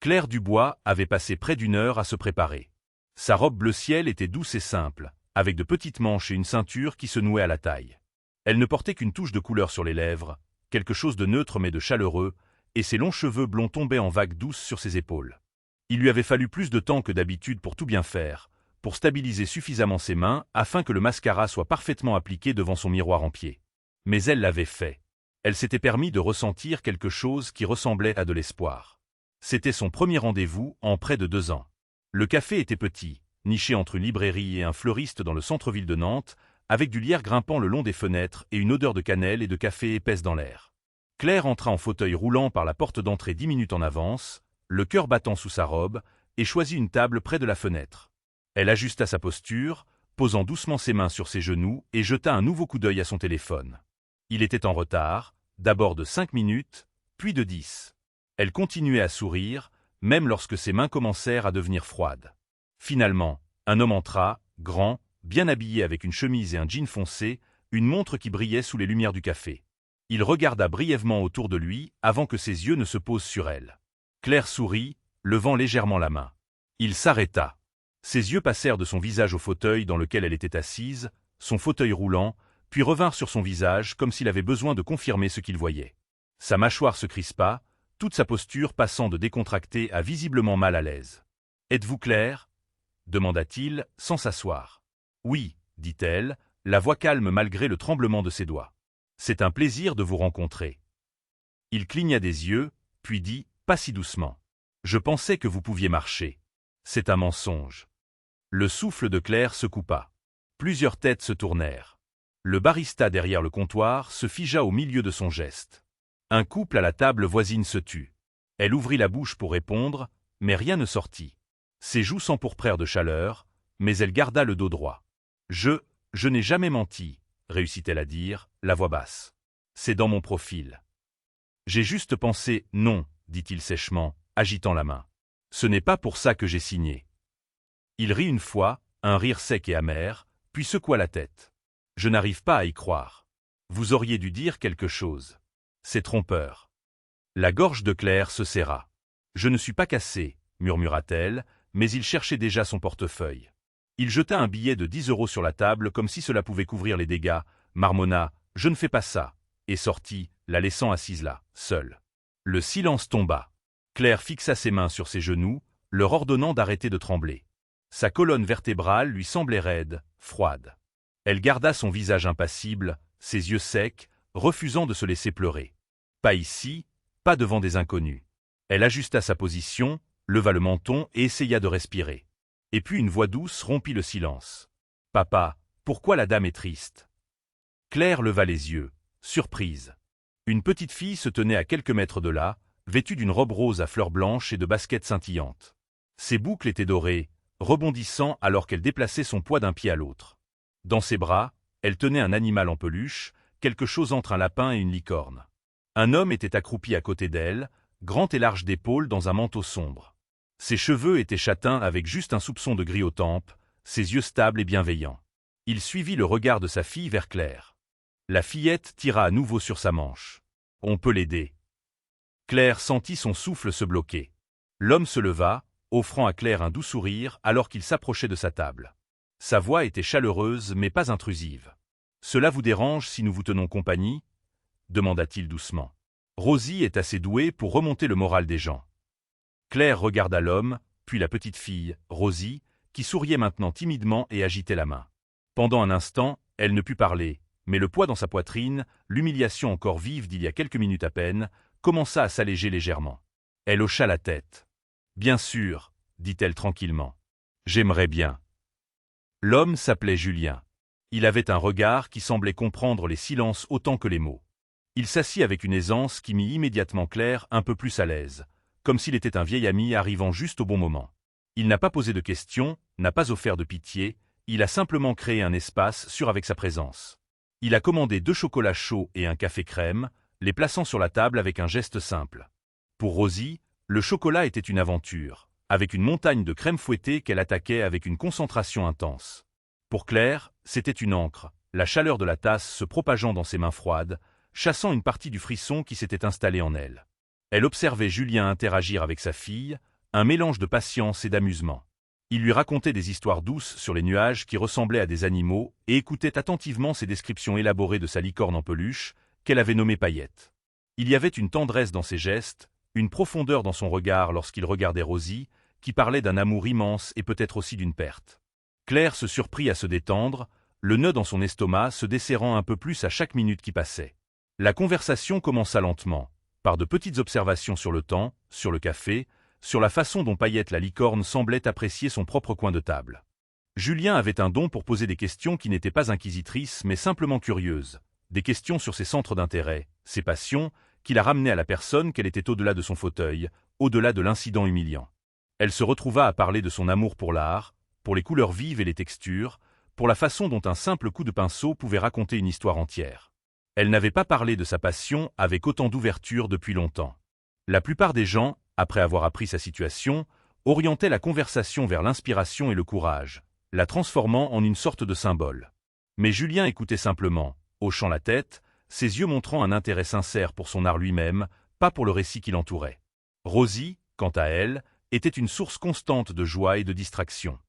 Claire Dubois avait passé près d'une heure à se préparer. Sa robe bleu ciel était douce et simple, avec de petites manches et une ceinture qui se nouait à la taille. Elle ne portait qu'une touche de couleur sur les lèvres, quelque chose de neutre mais de chaleureux, et ses longs cheveux blonds tombaient en vagues douces sur ses épaules. Il lui avait fallu plus de temps que d'habitude pour tout bien faire, pour stabiliser suffisamment ses mains afin que le mascara soit parfaitement appliqué devant son miroir en pied. Mais elle l'avait fait. Elle s'était permis de ressentir quelque chose qui ressemblait à de l'espoir. C'était son premier rendez-vous en près de 2 ans. Le café était petit, niché entre une librairie et un fleuriste dans le centre-ville de Nantes, avec du lierre grimpant le long des fenêtres et une odeur de cannelle et de café épaisse dans l'air. Claire entra en fauteuil roulant par la porte d'entrée 10 minutes en avance, le cœur battant sous sa robe, et choisit une table près de la fenêtre. Elle ajusta sa posture, posant doucement ses mains sur ses genoux et jeta un nouveau coup d'œil à son téléphone. Il était en retard, d'abord de 5 minutes, puis de 10. Elle continuait à sourire, même lorsque ses mains commencèrent à devenir froides. Finalement, un homme entra, grand, bien habillé avec une chemise et un jean foncé, une montre qui brillait sous les lumières du café. Il regarda brièvement autour de lui avant que ses yeux ne se posent sur elle. Claire sourit, levant légèrement la main. Il s'arrêta. Ses yeux passèrent de son visage au fauteuil dans lequel elle était assise, son fauteuil roulant, puis revinrent sur son visage comme s'il avait besoin de confirmer ce qu'il voyait. Sa mâchoire se crispa, toute sa posture passant de décontractée à visiblement mal à l'aise. « Êtes-vous Claire » demanda-t-il, sans s'asseoir. « Oui, » dit-elle, la voix calme malgré le tremblement de ses doigts. « C'est un plaisir de vous rencontrer. » Il cligna des yeux, puis dit, pas si doucement. « Je pensais que vous pouviez marcher. C'est un mensonge. » Le souffle de Claire se coupa. Plusieurs têtes se tournèrent. Le barista derrière le comptoir se figea au milieu de son geste. Un couple à la table voisine se tut. Elle ouvrit la bouche pour répondre, mais rien ne sortit. Ses joues s'empourprèrent de chaleur, mais elle garda le dos droit. « Je n'ai jamais menti, » réussit-elle à dire, la voix basse. « C'est dans mon profil. »« J'ai juste pensé non, » dit-il sèchement, agitant la main. « Ce n'est pas pour ça que j'ai signé. » Il rit une fois, un rire sec et amer, puis secoua la tête. « Je n'arrive pas à y croire. Vous auriez dû dire quelque chose. C'est trompeur. » La gorge de Claire se serra. « Je ne suis pas cassée, » murmura-t-elle, mais il cherchait déjà son portefeuille. Il jeta un billet de 10 € sur la table comme si cela pouvait couvrir les dégâts, marmonna « Je ne fais pas ça » et sortit, la laissant assise là, seule. Le silence tomba. Claire fixa ses mains sur ses genoux, leur ordonnant d'arrêter de trembler. Sa colonne vertébrale lui semblait raide, froide. Elle garda son visage impassible, ses yeux secs, refusant de se laisser pleurer. Pas ici, pas devant des inconnus. Elle ajusta sa position, leva le menton et essaya de respirer. Et puis une voix douce rompit le silence. « Papa, pourquoi la dame est triste ?» Claire leva les yeux, surprise. Une petite fille se tenait à quelques mètres de là, vêtue d'une robe rose à fleurs blanches et de baskets scintillantes. Ses boucles étaient dorées, rebondissant alors qu'elle déplaçait son poids d'un pied à l'autre. Dans ses bras, elle tenait un animal en peluche, quelque chose entre un lapin et une licorne. Un homme était accroupi à côté d'elle, grand et large d'épaules dans un manteau sombre. Ses cheveux étaient châtains avec juste un soupçon de gris aux tempes, ses yeux stables et bienveillants. Il suivit le regard de sa fille vers Claire. La fillette tira à nouveau sur sa manche. « On peut l'aider. » Claire sentit son souffle se bloquer. L'homme se leva, offrant à Claire un doux sourire alors qu'il s'approchait de sa table. Sa voix était chaleureuse mais pas intrusive. « Cela vous dérange si nous vous tenons compagnie ?» demanda-t-il doucement. « Rosie est assez douée pour remonter le moral des gens. » Claire regarda l'homme, puis la petite fille, Rosie, qui souriait maintenant timidement et agitait la main. Pendant un instant, elle ne put parler, mais le poids dans sa poitrine, l'humiliation encore vive d'il y a quelques minutes à peine, commença à s'alléger légèrement. Elle hocha la tête. « Bien sûr, » dit-elle tranquillement. « J'aimerais bien. » L'homme s'appelait Julien. Il avait un regard qui semblait comprendre les silences autant que les mots. Il s'assit avec une aisance qui mit immédiatement Claire un peu plus à l'aise, comme s'il était un vieil ami arrivant juste au bon moment. Il n'a pas posé de questions, n'a pas offert de pitié, il a simplement créé un espace sûr avec sa présence. Il a commandé 2 chocolats chauds et un café crème, les plaçant sur la table avec un geste simple. Pour Rosie, le chocolat était une aventure, avec une montagne de crème fouettée qu'elle attaquait avec une concentration intense. Pour Claire, c'était une encre, la chaleur de la tasse se propageant dans ses mains froides, chassant une partie du frisson qui s'était installé en elle. Elle observait Julien interagir avec sa fille, un mélange de patience et d'amusement. Il lui racontait des histoires douces sur les nuages qui ressemblaient à des animaux et écoutait attentivement ses descriptions élaborées de sa licorne en peluche, qu'elle avait nommée Paillette. Il y avait une tendresse dans ses gestes, une profondeur dans son regard lorsqu'il regardait Rosie, qui parlait d'un amour immense et peut-être aussi d'une perte. Claire se surprit à se détendre, le nœud dans son estomac se desserrant un peu plus à chaque minute qui passait. La conversation commença lentement, par de petites observations sur le temps, sur le café, sur la façon dont Paillette la licorne semblait apprécier son propre coin de table. Julien avait un don pour poser des questions qui n'étaient pas inquisitrices mais simplement curieuses, des questions sur ses centres d'intérêt, ses passions, qui la ramenaient à la personne qu'elle était au-delà de son fauteuil, au-delà de l'incident humiliant. Elle se retrouva à parler de son amour pour l'art, pour les couleurs vives et les textures, pour la façon dont un simple coup de pinceau pouvait raconter une histoire entière. Elle n'avait pas parlé de sa passion avec autant d'ouverture depuis longtemps. La plupart des gens, après avoir appris sa situation, orientaient la conversation vers l'inspiration et le courage, la transformant en une sorte de symbole. Mais Julien écoutait simplement, hochant la tête, ses yeux montrant un intérêt sincère pour son art lui-même, pas pour le récit qui l'entourait. Rosie, quant à elle, était une source constante de joie et de distraction.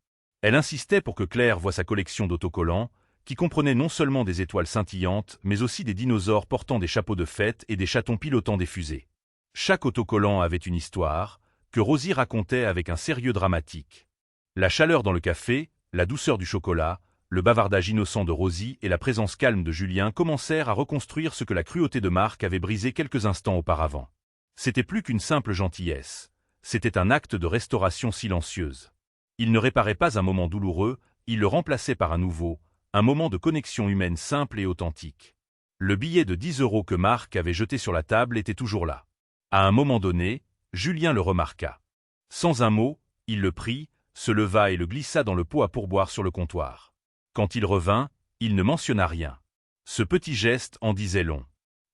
Elle insistait pour que Claire voie sa collection d'autocollants, qui comprenait non seulement des étoiles scintillantes, mais aussi des dinosaures portant des chapeaux de fête et des chatons pilotant des fusées. Chaque autocollant avait une histoire, que Rosie racontait avec un sérieux dramatique. La chaleur dans le café, la douceur du chocolat, le bavardage innocent de Rosie et la présence calme de Julien commencèrent à reconstruire ce que la cruauté de Marc avait brisé quelques instants auparavant. C'était plus qu'une simple gentillesse, c'était un acte de restauration silencieuse. Il ne réparait pas un moment douloureux, il le remplaçait par un nouveau, un moment de connexion humaine simple et authentique. Le billet de 10 € que Marc avait jeté sur la table était toujours là. À un moment donné, Julien le remarqua. Sans un mot, il le prit, se leva et le glissa dans le pot à pourboire sur le comptoir. Quand il revint, il ne mentionna rien. Ce petit geste en disait long.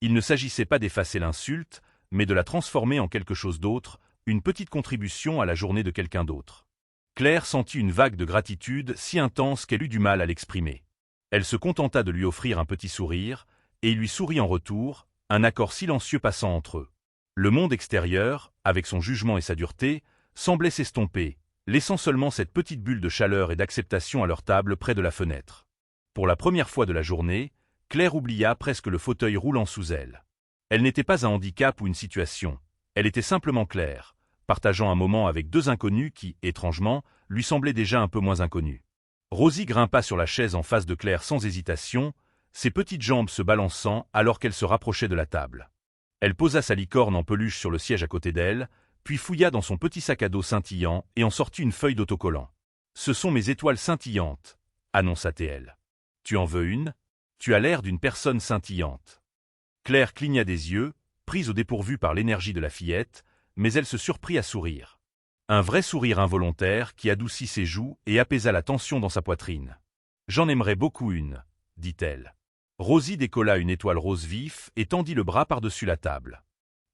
Il ne s'agissait pas d'effacer l'insulte, mais de la transformer en quelque chose d'autre, une petite contribution à la journée de quelqu'un d'autre. Claire sentit une vague de gratitude si intense qu'elle eut du mal à l'exprimer. Elle se contenta de lui offrir un petit sourire, et il lui sourit en retour, un accord silencieux passant entre eux. Le monde extérieur, avec son jugement et sa dureté, semblait s'estomper, laissant seulement cette petite bulle de chaleur et d'acceptation à leur table près de la fenêtre. Pour la première fois de la journée, Claire oublia presque le fauteuil roulant sous elle. Elle n'était pas un handicap ou une situation, elle était simplement Claire, partageant un moment avec deux inconnus qui, étrangement, lui semblaient déjà un peu moins inconnus. Rosie grimpa sur la chaise en face de Claire sans hésitation, ses petites jambes se balançant alors qu'elle se rapprochait de la table. Elle posa sa licorne en peluche sur le siège à côté d'elle, puis fouilla dans son petit sac à dos scintillant et en sortit une feuille d'autocollant. « Ce sont mes étoiles scintillantes », annonça-t-elle. « Tu en veux une ? Tu as l'air d'une personne scintillante. » Claire cligna des yeux, prise au dépourvu par l'énergie de la fillette, mais elle se surprit à sourire. Un vrai sourire involontaire qui adoucit ses joues et apaisa la tension dans sa poitrine. « J'en aimerais beaucoup une, » dit-elle. Rosie décolla une étoile rose vif et tendit le bras par-dessus la table.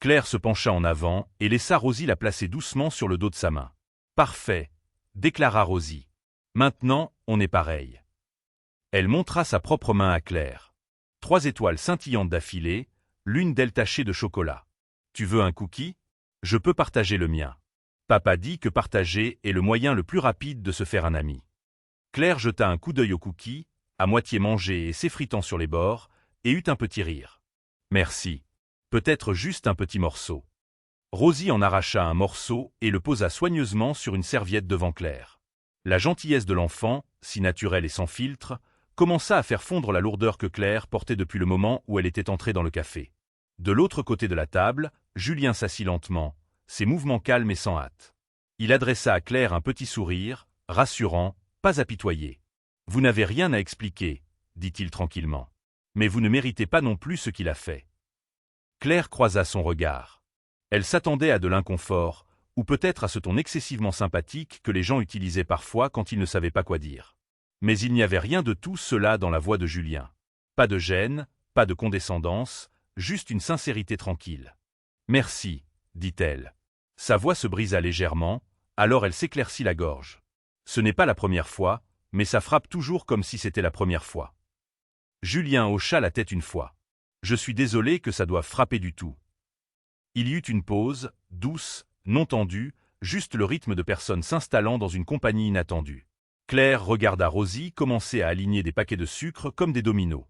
Claire se pencha en avant et laissa Rosie la placer doucement sur le dos de sa main. « Parfait, » déclara Rosie. « Maintenant, on est pareil. » Elle montra sa propre main à Claire. 3 étoiles scintillantes d'affilée, l'une d'elles tachée de chocolat. « Tu veux un cookie ? Je peux partager le mien. » Papa dit que partager est le moyen le plus rapide de se faire un ami. Claire jeta un coup d'œil au cookie, à moitié mangé et s'effritant sur les bords, et eut un petit rire. « Merci. Peut-être juste un petit morceau. » Rosie en arracha un morceau et le posa soigneusement sur une serviette devant Claire. La gentillesse de l'enfant, si naturelle et sans filtre, commença à faire fondre la lourdeur que Claire portait depuis le moment où elle était entrée dans le café. De l'autre côté de la table, Julien s'assit lentement, ses mouvements calmes et sans hâte. Il adressa à Claire un petit sourire, rassurant, pas apitoyé. « Vous n'avez rien à expliquer, » dit-il tranquillement. « Mais vous ne méritez pas non plus ce qu'il a fait. » Claire croisa son regard. Elle s'attendait à de l'inconfort, ou peut-être à ce ton excessivement sympathique que les gens utilisaient parfois quand ils ne savaient pas quoi dire. Mais il n'y avait rien de tout cela dans la voix de Julien. Pas de gêne, pas de condescendance, juste une sincérité tranquille. « Merci, » dit-elle. Sa voix se brisa légèrement, alors elle s'éclaircit la gorge. Ce n'est pas la première fois, mais ça frappe toujours comme si c'était la première fois. Julien hocha la tête une fois. « Je suis désolé que ça doive frapper du tout. » Il y eut une pause, douce, non tendue, juste le rythme de personnes s'installant dans une compagnie inattendue. Claire regarda Rosie commencer à aligner des paquets de sucre comme des dominos.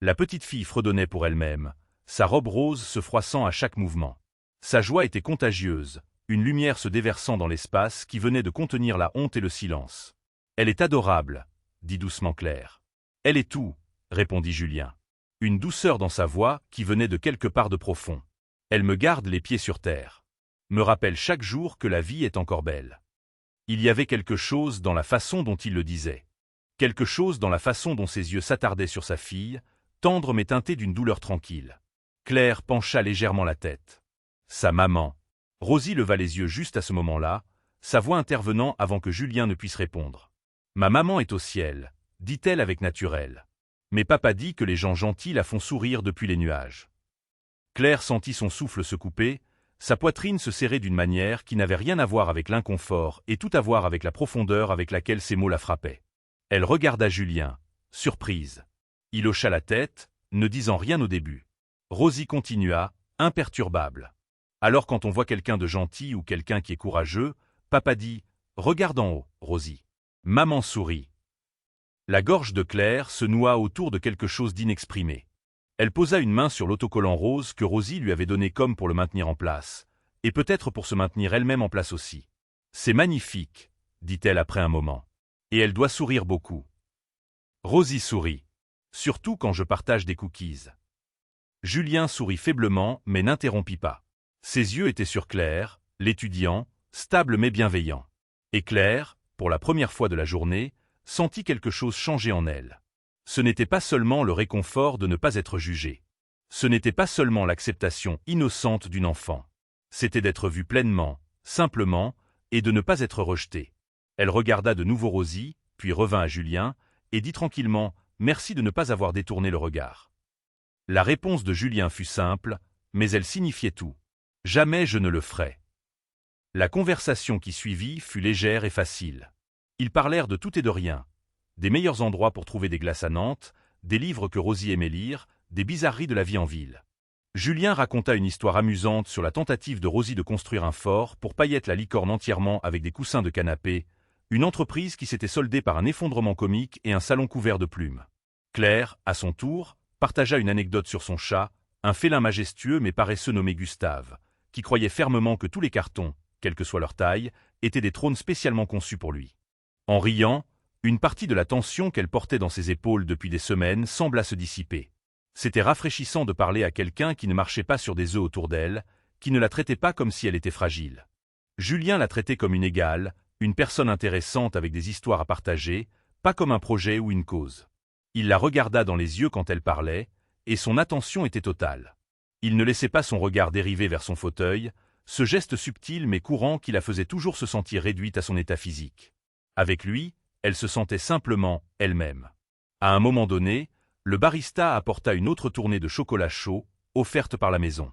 La petite fille fredonnait pour elle-même, sa robe rose se froissant à chaque mouvement. Sa joie était contagieuse, une lumière se déversant dans l'espace qui venait de contenir la honte et le silence. « Elle est adorable », dit doucement Claire. « Elle est tout », répondit Julien. Une douceur dans sa voix qui venait de quelque part de profond. « Elle me garde les pieds sur terre. Me rappelle chaque jour que la vie est encore belle. » Il y avait quelque chose dans la façon dont il le disait. Quelque chose dans la façon dont ses yeux s'attardaient sur sa fille, tendre mais teinté d'une douleur tranquille. Claire pencha légèrement la tête. Sa maman. Rosie leva les yeux juste à ce moment-là, sa voix intervenant avant que Julien ne puisse répondre. « Ma maman est au ciel », dit-elle avec naturel. Mais papa dit que les gens gentils la font sourire depuis les nuages. Claire sentit son souffle se couper, sa poitrine se serrer d'une manière qui n'avait rien à voir avec l'inconfort et tout à voir avec la profondeur avec laquelle ces mots la frappaient. Elle regarda Julien, surprise. Il hocha la tête, ne disant rien au début. Rosie continua, imperturbable. Alors quand on voit quelqu'un de gentil ou quelqu'un qui est courageux, papa dit « Regarde en haut, Rosie ». Maman sourit. La gorge de Claire se noua autour de quelque chose d'inexprimé. Elle posa une main sur l'autocollant rose que Rosie lui avait donné comme pour le maintenir en place, et peut-être pour se maintenir elle-même en place aussi. « C'est magnifique », dit-elle après un moment. « Et elle doit sourire beaucoup. » Rosie sourit. « Surtout quand je partage des cookies. » Julien sourit faiblement mais n'interrompit pas. Ses yeux étaient sur Claire, l'étudiant, stable mais bienveillant. Et Claire, pour la première fois de la journée, sentit quelque chose changer en elle. Ce n'était pas seulement le réconfort de ne pas être jugée. Ce n'était pas seulement l'acceptation innocente d'une enfant. C'était d'être vue pleinement, simplement, et de ne pas être rejetée. Elle regarda de nouveau Rosie, puis revint à Julien, et dit tranquillement « Merci de ne pas avoir détourné le regard ». La réponse de Julien fut simple, mais elle signifiait tout. « Jamais je ne le ferai ». La conversation qui suivit fut légère et facile. Ils parlèrent de tout et de rien. Des meilleurs endroits pour trouver des glaces à Nantes, des livres que Rosie aimait lire, des bizarreries de la vie en ville. Julien raconta une histoire amusante sur la tentative de Rosie de construire un fort pour Paillette la licorne entièrement avec des coussins de canapé, une entreprise qui s'était soldée par un effondrement comique et un salon couvert de plumes. Claire, à son tour, partagea une anecdote sur son chat, un félin majestueux mais paresseux nommé Gustave, qui croyait fermement que tous les cartons, quelle que soit leur taille, étaient des trônes spécialement conçus pour lui. En riant, une partie de la tension qu'elle portait dans ses épaules depuis des semaines sembla se dissiper. C'était rafraîchissant de parler à quelqu'un qui ne marchait pas sur des œufs autour d'elle, qui ne la traitait pas comme si elle était fragile. Julien la traitait comme une égale, une personne intéressante avec des histoires à partager, pas comme un projet ou une cause. Il la regarda dans les yeux quand elle parlait, et son attention était totale. Il ne laissait pas son regard dériver vers son fauteuil, ce geste subtil mais courant qui la faisait toujours se sentir réduite à son état physique. Avec lui, elle se sentait simplement elle-même. À un moment donné, le barista apporta une autre tournée de chocolat chaud, offerte par la maison.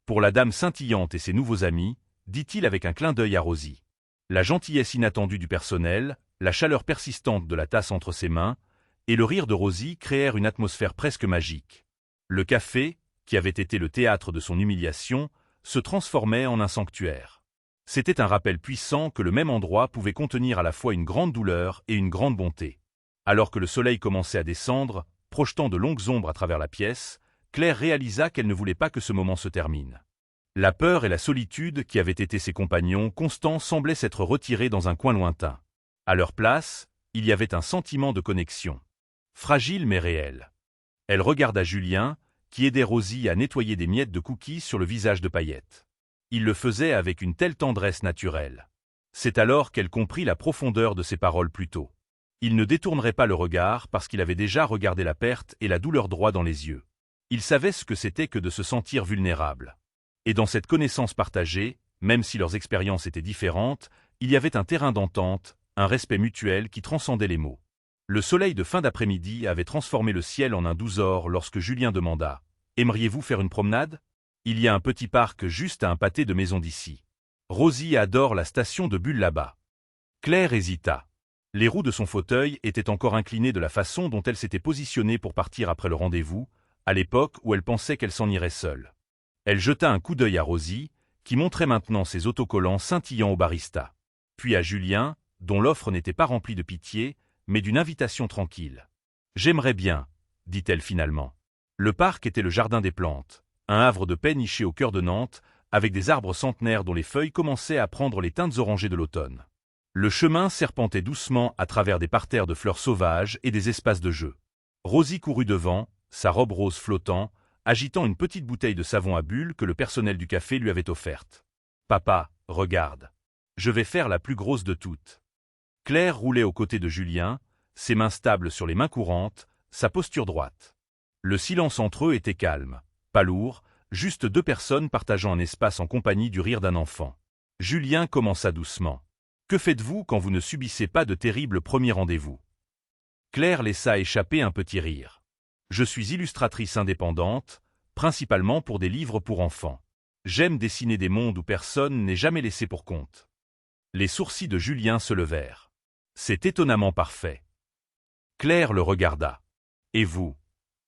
Pour la dame scintillante et ses nouveaux amis, dit-il avec un clin d'œil à Rosie. La gentillesse inattendue du personnel, la chaleur persistante de la tasse entre ses mains, et le rire de Rosie créèrent une atmosphère presque magique. Le café, qui avait été le théâtre de son humiliation, se transformait en un sanctuaire. C'était un rappel puissant que le même endroit pouvait contenir à la fois une grande douleur et une grande bonté. Alors que le soleil commençait à descendre, projetant de longues ombres à travers la pièce, Claire réalisa qu'elle ne voulait pas que ce moment se termine. La peur et la solitude qui avaient été ses compagnons constants semblaient s'être retirés dans un coin lointain. À leur place, il y avait un sentiment de connexion. Fragile mais réel. Elle regarda Julien, qui aidait Rosie à nettoyer des miettes de cookies sur le visage de Paillette. Il le faisait avec une telle tendresse naturelle. C'est alors qu'elle comprit la profondeur de ses paroles plus tôt. Il ne détournerait pas le regard parce qu'il avait déjà regardé la perte et la douleur droit dans les yeux. Il savait ce que c'était que de se sentir vulnérable. Et dans cette connaissance partagée, même si leurs expériences étaient différentes, il y avait un terrain d'entente, un respect mutuel qui transcendait les mots. Le soleil de fin d'après-midi avait transformé le ciel en un doux or lorsque Julien demanda « Aimeriez-vous faire une promenade ? Il y a un petit parc juste à un pâté de maison d'ici. Rosie adore la station de Bulle là-bas. » Claire hésita. Les roues de son fauteuil étaient encore inclinées de la façon dont elle s'était positionnée pour partir après le rendez-vous, à l'époque où elle pensait qu'elle s'en irait seule. Elle jeta un coup d'œil à Rosie, qui montrait maintenant ses autocollants scintillant au barista. Puis à Julien, dont l'offre n'était pas remplie de pitié, mais d'une invitation tranquille. « J'aimerais bien, » dit-elle finalement. Le parc était le jardin des plantes, un havre de paix niché au cœur de Nantes, avec des arbres centenaires dont les feuilles commençaient à prendre les teintes orangées de l'automne. Le chemin serpentait doucement à travers des parterres de fleurs sauvages et des espaces de jeu. Rosie courut devant, sa robe rose flottant, agitant une petite bouteille de savon à bulles que le personnel du café lui avait offerte. « Papa, regarde. Je vais faire la plus grosse de toutes. » Claire roulait aux côtés de Julien, ses mains stables sur les mains courantes, sa posture droite. Le silence entre eux était calme, pas lourd, juste deux personnes partageant un espace en compagnie du rire d'un enfant. Julien commença doucement. « Que faites-vous quand vous ne subissez pas de terribles premiers rendez-vous » Claire laissa échapper un petit rire. « Je suis illustratrice indépendante, principalement pour des livres pour enfants. J'aime dessiner des mondes où personne n'est jamais laissé pour compte. » Les sourcils de Julien se levèrent. « C'est étonnamment parfait. » Claire le regarda. « Et vous » ?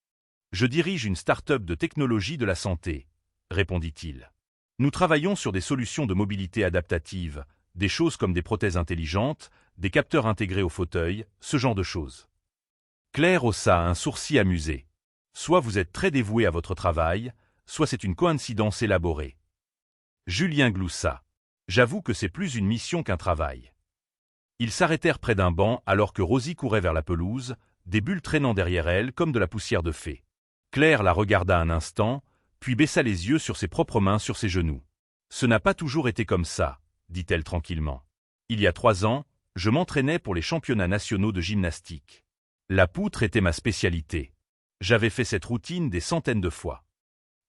« Je dirige une start-up de technologie de la santé, » répondit-il. « Nous travaillons sur des solutions de mobilité adaptative, des choses comme des prothèses intelligentes, des capteurs intégrés au fauteuil, ce genre de choses. » Claire haussa un sourcil amusé. « Soit vous êtes très dévoué à votre travail, soit c'est une coïncidence élaborée. » Julien gloussa. « J'avoue que c'est plus une mission qu'un travail. » Ils s'arrêtèrent près d'un banc alors que Rosie courait vers la pelouse, des bulles traînant derrière elle comme de la poussière de fée. Claire la regarda un instant, puis baissa les yeux sur ses propres mains sur ses genoux. « Ce n'a pas toujours été comme ça, » dit-elle tranquillement. « Il y a 3 ans, je m'entraînais pour les championnats nationaux de gymnastique. La poutre était ma spécialité. J'avais fait cette routine des centaines de fois. »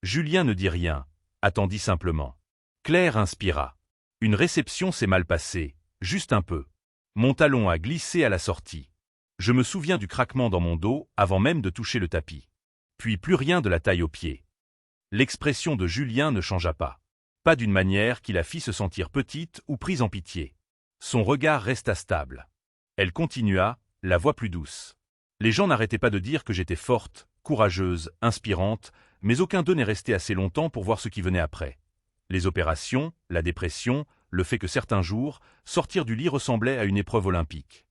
Julien ne dit rien, attendit simplement. Claire inspira. « Une réception s'est mal passée, juste un peu. Mon talon a glissé à la sortie. Je me souviens du craquement dans mon dos avant même de toucher le tapis. Puis plus rien de la taille aux pieds. » L'expression de Julien ne changea pas. Pas d'une manière qui la fit se sentir petite ou prise en pitié. Son regard resta stable. Elle continua, la voix plus douce. « Les gens n'arrêtaient pas de dire que j'étais forte, courageuse, inspirante, mais aucun d'eux n'est resté assez longtemps pour voir ce qui venait après. Les opérations, la dépression, le fait que certains jours, sortir du lit ressemblait à une épreuve olympique. »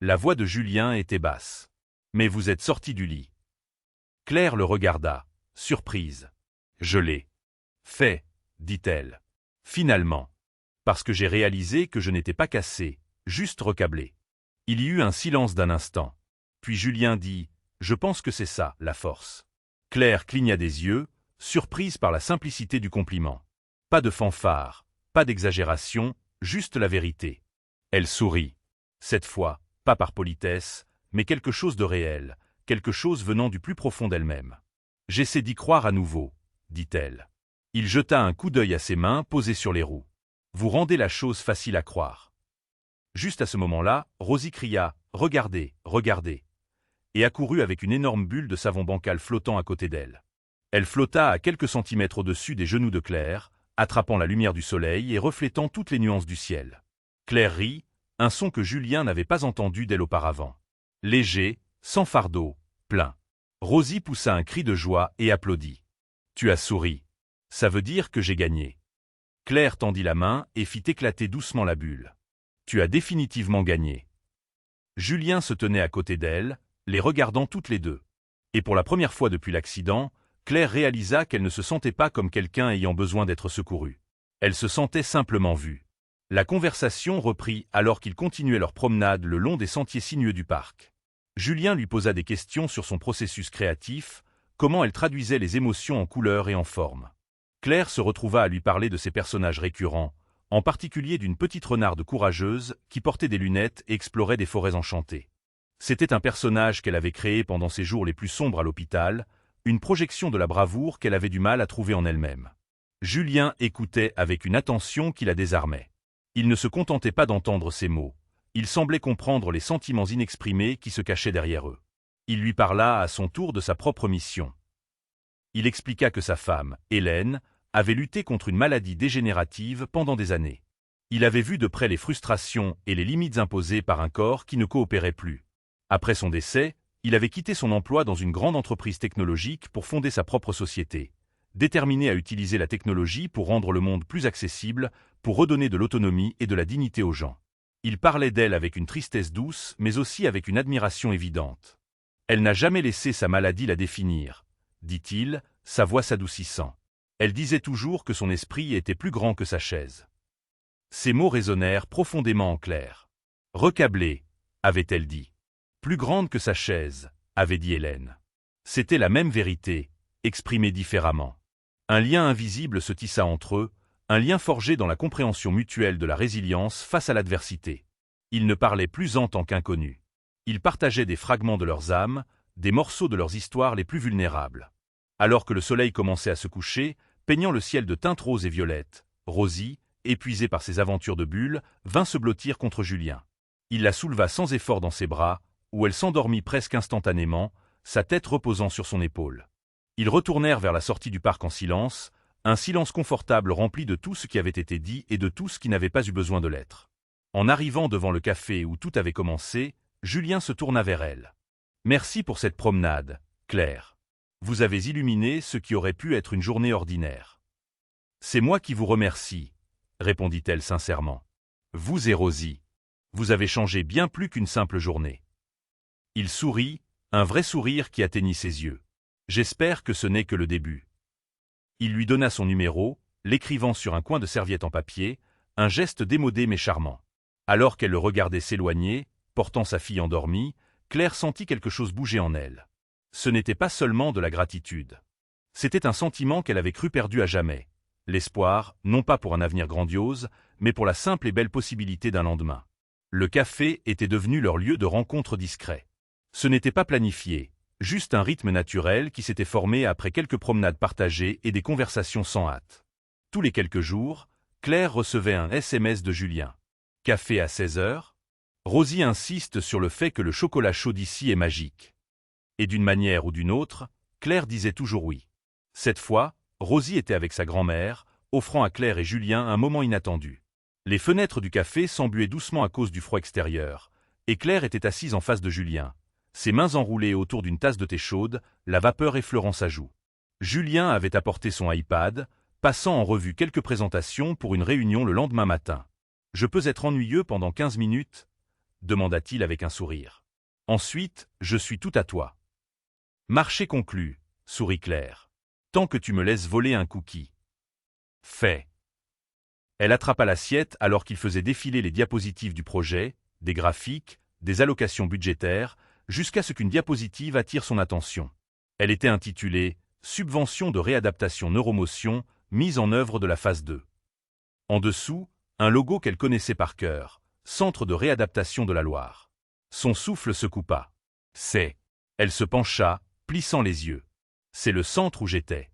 La voix de Julien était basse. « Mais vous êtes sorti du lit. » Claire le regarda, surprise. « Je l'ai fait, » dit-elle. « Finalement. Parce que j'ai réalisé que je n'étais pas cassé, juste recablé. » Il y eut un silence d'un instant. Puis Julien dit « Je pense que c'est ça, la force. » Claire cligna des yeux, surprise par la simplicité du compliment. Pas de fanfare, pas d'exagération, juste la vérité. Elle sourit. Cette fois, pas par politesse, mais quelque chose de réel, quelque chose venant du plus profond d'elle-même. « J'essaie d'y croire à nouveau, » dit-elle. Il jeta un coup d'œil à ses mains posées sur les roues. « Vous rendez la chose facile à croire. » Juste à ce moment-là, Rosie cria « Regardez, regardez !» et accourut avec une énorme bulle de savon bancal flottant à côté d'elle. Elle flotta à quelques centimètres au-dessus des genoux de Claire, attrapant la lumière du soleil et reflétant toutes les nuances du ciel. Claire rit, un son que Julien n'avait pas entendu d'elle auparavant. Léger, sans fardeau, plein. Rosie poussa un cri de joie et applaudit. « Tu as souri. Ça veut dire que j'ai gagné. » Claire tendit la main et fit éclater doucement la bulle. « Tu as définitivement gagné. » Julien se tenait à côté d'elle, les regardant toutes les deux. Et pour la première fois depuis l'accident, Claire réalisa qu'elle ne se sentait pas comme quelqu'un ayant besoin d'être secourue. Elle se sentait simplement vue. La conversation reprit alors qu'ils continuaient leur promenade le long des sentiers sinueux du parc. Julien lui posa des questions sur son processus créatif, comment elle traduisait les émotions en couleurs et en formes. Claire se retrouva à lui parler de ses personnages récurrents, en particulier d'une petite renarde courageuse qui portait des lunettes et explorait des forêts enchantées. C'était un personnage qu'elle avait créé pendant ses jours les plus sombres à l'hôpital, une projection de la bravoure qu'elle avait du mal à trouver en elle-même. Julien écoutait avec une attention qui la désarmait. Il ne se contentait pas d'entendre ses mots. Il semblait comprendre les sentiments inexprimés qui se cachaient derrière eux. Il lui parla à son tour de sa propre mission. Il expliqua que sa femme, Hélène, avait lutté contre une maladie dégénérative pendant des années. Il avait vu de près les frustrations et les limites imposées par un corps qui ne coopérait plus. Après son décès, il avait quitté son emploi dans une grande entreprise technologique pour fonder sa propre société, déterminé à utiliser la technologie pour rendre le monde plus accessible, pour redonner de l'autonomie et de la dignité aux gens. Il parlait d'elle avec une tristesse douce, mais aussi avec une admiration évidente. Elle n'a jamais laissé sa maladie la définir, dit-il, sa voix s'adoucissant. Elle disait toujours que son esprit était plus grand que sa chaise. Ces mots résonnèrent profondément en Claire. Recablée, avait-elle dit. Plus grande que sa chaise, avait dit Hélène. C'était la même vérité, exprimée différemment. Un lien invisible se tissa entre eux, un lien forgé dans la compréhension mutuelle de la résilience face à l'adversité. Ils ne parlaient plus en tant qu'inconnus. Ils partageaient des fragments de leurs âmes, des morceaux de leurs histoires les plus vulnérables. Alors que le soleil commençait à se coucher, peignant le ciel de teintes roses et violettes, Rosie, épuisée par ses aventures de bulles, vint se blottir contre Julien. Il la souleva sans effort dans ses bras, où elle s'endormit presque instantanément, sa tête reposant sur son épaule. Ils retournèrent vers la sortie du parc en silence, un silence confortable rempli de tout ce qui avait été dit et de tout ce qui n'avait pas eu besoin de l'être. En arrivant devant le café où tout avait commencé, Julien se tourna vers elle. « Merci pour cette promenade, Claire. Vous avez illuminé ce qui aurait pu être une journée ordinaire. »« C'est moi qui vous remercie, » répondit-elle sincèrement. « Vous et Rosie. Vous avez changé bien plus qu'une simple journée. » Il sourit, un vrai sourire qui atteignit ses yeux. « J'espère que ce n'est que le début. » Il lui donna son numéro, l'écrivant sur un coin de serviette en papier, un geste démodé mais charmant. Alors qu'elle le regardait s'éloigner, portant sa fille endormie, Claire sentit quelque chose bouger en elle. Ce n'était pas seulement de la gratitude. C'était un sentiment qu'elle avait cru perdu à jamais. L'espoir, non pas pour un avenir grandiose, mais pour la simple et belle possibilité d'un lendemain. Le café était devenu leur lieu de rencontre discret. Ce n'était pas planifié, juste un rythme naturel qui s'était formé après quelques promenades partagées et des conversations sans hâte. Tous les quelques jours, Claire recevait un SMS de Julien. « Café à 16h ?» Rosie insiste sur le fait que le chocolat chaud d'ici est magique. Et d'une manière ou d'une autre, Claire disait toujours oui. Cette fois, Rosie était avec sa grand-mère, offrant à Claire et Julien un moment inattendu. Les fenêtres du café s'embuaient doucement à cause du froid extérieur, et Claire était assise en face de Julien, ses mains enroulées autour d'une tasse de thé chaude, la vapeur effleurant sa joue. Julien avait apporté son iPad, passant en revue quelques présentations pour une réunion le lendemain matin. « Je peux être ennuyeux pendant 15 minutes ?» demanda-t-il avec un sourire. « Ensuite, je suis tout à toi. »« Marché conclu, » sourit Claire. « Tant que tu me laisses voler un cookie. »« Fait. » Elle attrapa l'assiette alors qu'il faisait défiler les diapositives du projet, des graphiques, des allocations budgétaires, jusqu'à ce qu'une diapositive attire son attention. Elle était intitulée « Subvention de réadaptation neuromotion mise en œuvre de la phase 2 ». En dessous, un logo qu'elle connaissait par cœur, Centre de réadaptation de la Loire. Son souffle se coupa. « C'est. » Elle se pencha, plissant les yeux. « C'est le centre où j'étais. »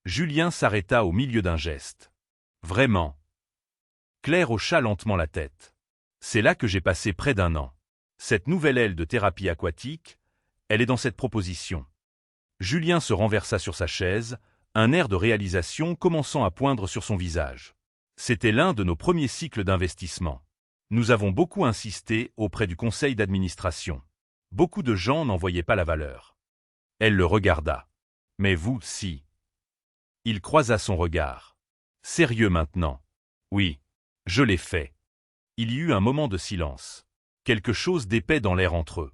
Julien s'arrêta au milieu d'un geste. « Vraiment ?» Claire hocha lentement la tête. « C'est là que j'ai passé près d'1 an. Cette nouvelle aile de thérapie aquatique, elle est dans cette proposition. » Julien se renversa sur sa chaise, un air de réalisation commençant à poindre sur son visage. C'était l'un de nos premiers cycles d'investissement. Nous avons beaucoup insisté auprès du conseil d'administration. Beaucoup de gens n'en voyaient pas la valeur. Elle le regarda. « Mais vous, si. » Il croisa son regard. « Sérieux maintenant. »« Oui. Je l'ai fait. » Il y eut un moment de silence. Quelque chose d'épais dans l'air entre eux.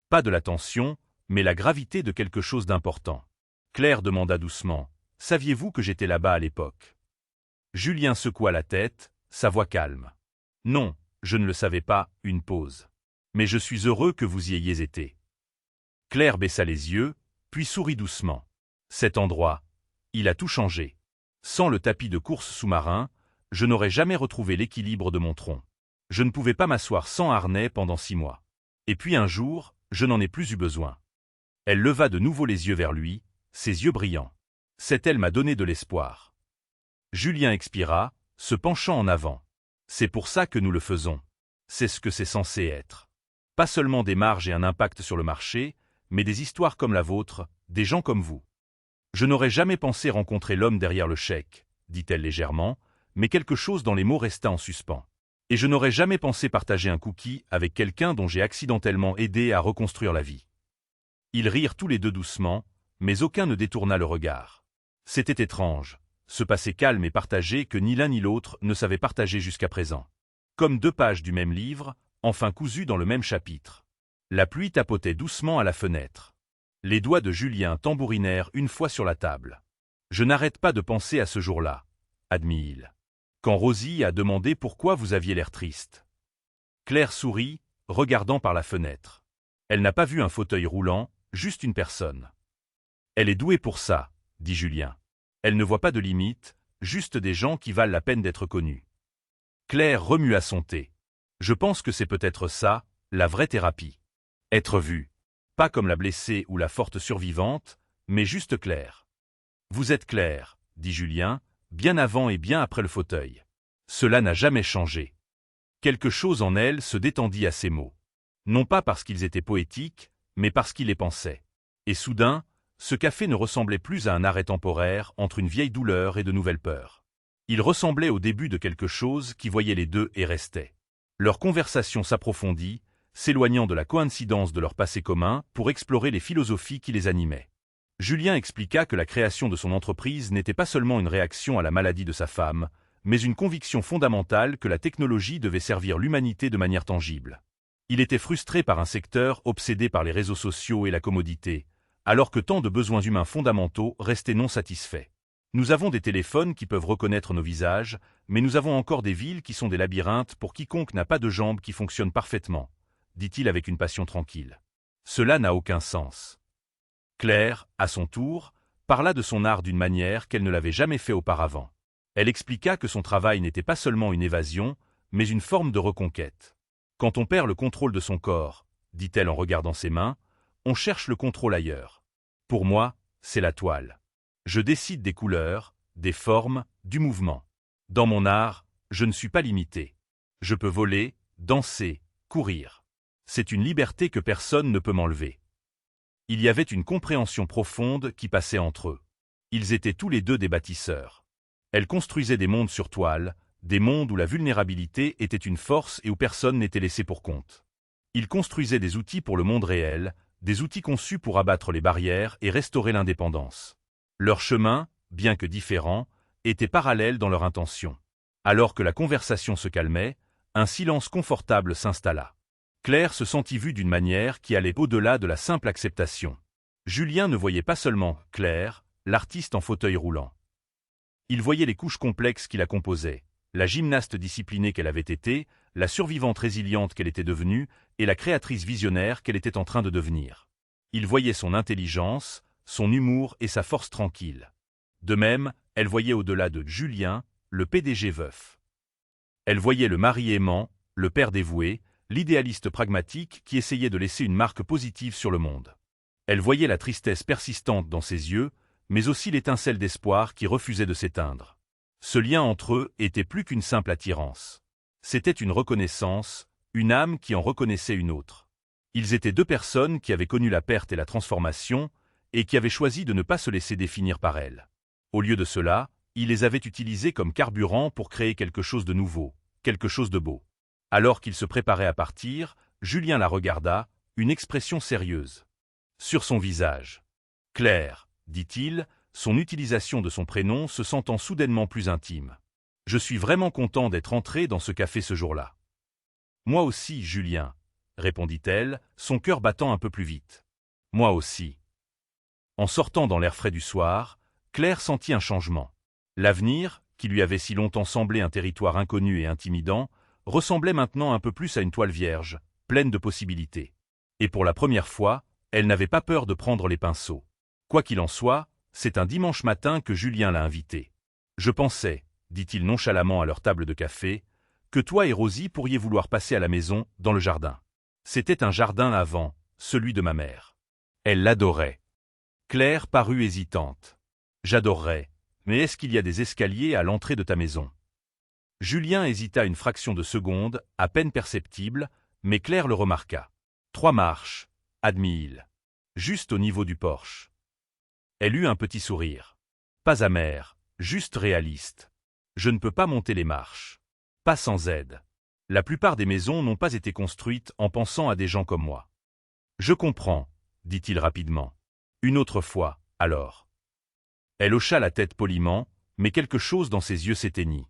Pas de la tension, mais la gravité de quelque chose d'important. Claire demanda doucement. « Saviez-vous que j'étais là-bas à l'époque ?» Julien secoua la tête, sa voix calme. « Non, je ne le savais pas, » une pause. « Mais je suis heureux que vous y ayez été. » Claire baissa les yeux, puis sourit doucement. « Cet endroit, il a tout changé. Sans le tapis de course sous-marin, je n'aurais jamais retrouvé l'équilibre de mon tronc. Je ne pouvais pas m'asseoir sans harnais pendant 6 mois. Et puis un jour, je n'en ai plus eu besoin. » Elle leva de nouveau les yeux vers lui, ses yeux brillants. « Cette aile m'a donné de l'espoir. » Julien expira, se penchant en avant. « C'est pour ça que nous le faisons. C'est ce que c'est censé être. Pas seulement des marges et un impact sur le marché, mais des histoires comme la vôtre, des gens comme vous. » Je n'aurais jamais pensé rencontrer l'homme derrière le chèque, dit-elle légèrement, mais quelque chose dans les mots resta en suspens. Et je n'aurais jamais pensé partager un cookie avec quelqu'un dont j'ai accidentellement aidé à reconstruire la vie. Ils rirent tous les deux doucement, mais aucun ne détourna le regard. C'était étrange, ce passé calme et partagé que ni l'un ni l'autre ne savaient partager jusqu'à présent. Comme deux pages du même livre, enfin cousues dans le même chapitre. La pluie tapotait doucement à la fenêtre. Les doigts de Julien tambourinèrent une fois sur la table. « Je n'arrête pas de penser à ce jour-là, » admit-il. Quand Rosie a demandé pourquoi vous aviez l'air triste. Claire sourit, regardant par la fenêtre. Elle n'a pas vu un fauteuil roulant, juste une personne. Elle est douée pour ça, dit Julien. Elle ne voit pas de limite, juste des gens qui valent la peine d'être connus. Claire remua son thé. Je pense que c'est peut-être ça, la vraie thérapie. Être vue. Pas comme la blessée ou la forte survivante, mais juste Claire. Vous êtes Claire, dit Julien, bien avant et bien après le fauteuil. Cela n'a jamais changé. Quelque chose en elle se détendit à ces mots. Non pas parce qu'ils étaient poétiques, mais parce qu'il les pensait. Et soudain, ce café ne ressemblait plus à un arrêt temporaire entre une vieille douleur et de nouvelles peurs. Il ressemblait au début de quelque chose qui voyait les deux et restait. Leur conversation s'approfondit, s'éloignant de la coïncidence de leur passé commun pour explorer les philosophies qui les animaient. Julien expliqua que la création de son entreprise n'était pas seulement une réaction à la maladie de sa femme, mais une conviction fondamentale que la technologie devait servir l'humanité de manière tangible. Il était frustré par un secteur obsédé par les réseaux sociaux et la commodité, alors que tant de besoins humains fondamentaux restaient non satisfaits. Nous avons des téléphones qui peuvent reconnaître nos visages, mais nous avons encore des villes qui sont des labyrinthes pour quiconque n'a pas de jambes qui fonctionnent parfaitement, dit-il avec une passion tranquille. Cela n'a aucun sens. Claire, à son tour, parla de son art d'une manière qu'elle ne l'avait jamais fait auparavant. Elle expliqua que son travail n'était pas seulement une évasion, mais une forme de reconquête. Quand on perd le contrôle de son corps, dit-elle en regardant ses mains, on cherche le contrôle ailleurs. Pour moi, c'est la toile. Je décide des couleurs, des formes, du mouvement. Dans mon art, je ne suis pas limité. Je peux voler, danser, courir. C'est une liberté que personne ne peut m'enlever. Il y avait une compréhension profonde qui passait entre eux. Ils étaient tous les deux des bâtisseurs. Elle construisait des mondes sur toile, des mondes où la vulnérabilité était une force et où personne n'était laissé pour compte. Ils construisaient des outils pour le monde réel, des outils conçus pour abattre les barrières et restaurer l'indépendance. Leurs chemins, bien que différents, étaient parallèles dans leur intention. Alors que la conversation se calmait, un silence confortable s'installa. Claire se sentit vue d'une manière qui allait au-delà de la simple acceptation. Julien ne voyait pas seulement Claire, l'artiste en fauteuil roulant. Il voyait les couches complexes qui la composaient, la gymnaste disciplinée qu'elle avait été, la survivante résiliente qu'elle était devenue et la créatrice visionnaire qu'elle était en train de devenir. Il voyait son intelligence, son humour et sa force tranquille. De même, elle voyait au-delà de Julien, le PDG veuf. Elle voyait le mari aimant, le père dévoué, l'idéaliste pragmatique qui essayait de laisser une marque positive sur le monde. Elle voyait la tristesse persistante dans ses yeux, mais aussi l'étincelle d'espoir qui refusait de s'éteindre. Ce lien entre eux était plus qu'une simple attirance. C'était une reconnaissance, une âme qui en reconnaissait une autre. Ils étaient deux personnes qui avaient connu la perte et la transformation, et qui avaient choisi de ne pas se laisser définir par elle. Au lieu de cela, il les avait utilisés comme carburant pour créer quelque chose de nouveau, quelque chose de beau. Alors qu'il se préparait à partir, Julien la regarda, une expression sérieuse sur son visage. « Claire », dit-il, son utilisation de son prénom se sentant soudainement plus intime. « Je suis vraiment content d'être entré dans ce café ce jour-là. »« Moi aussi, Julien, » répondit-elle, son cœur battant un peu plus vite. « Moi aussi. » En sortant dans l'air frais du soir, Claire sentit un changement. L'avenir, qui lui avait si longtemps semblé un territoire inconnu et intimidant, ressemblait maintenant un peu plus à une toile vierge, pleine de possibilités. Et pour la première fois, elle n'avait pas peur de prendre les pinceaux. Quoi qu'il en soit, c'est un dimanche matin que Julien l'a invitée. « Je pensais, » dit-il nonchalamment à leur table de café, « que toi et Rosie pourriez vouloir passer à la maison, dans le jardin. C'était un jardin avant, celui de ma mère. Elle l'adorait. » Claire parut hésitante. « J'adorerais, mais est-ce qu'il y a des escaliers à l'entrée de ta maison ?» Julien hésita une fraction de seconde, à peine perceptible, mais Claire le remarqua. « 3 marches, » admit-il. « Juste au niveau du porche. » Elle eut un petit sourire. Pas amer, juste réaliste. « Je ne peux pas monter les marches. Pas sans aide. La plupart des maisons n'ont pas été construites en pensant à des gens comme moi. »« Je comprends, » dit-il rapidement. « Une autre fois, alors. » Elle hocha la tête poliment, mais quelque chose dans ses yeux s'éteignit.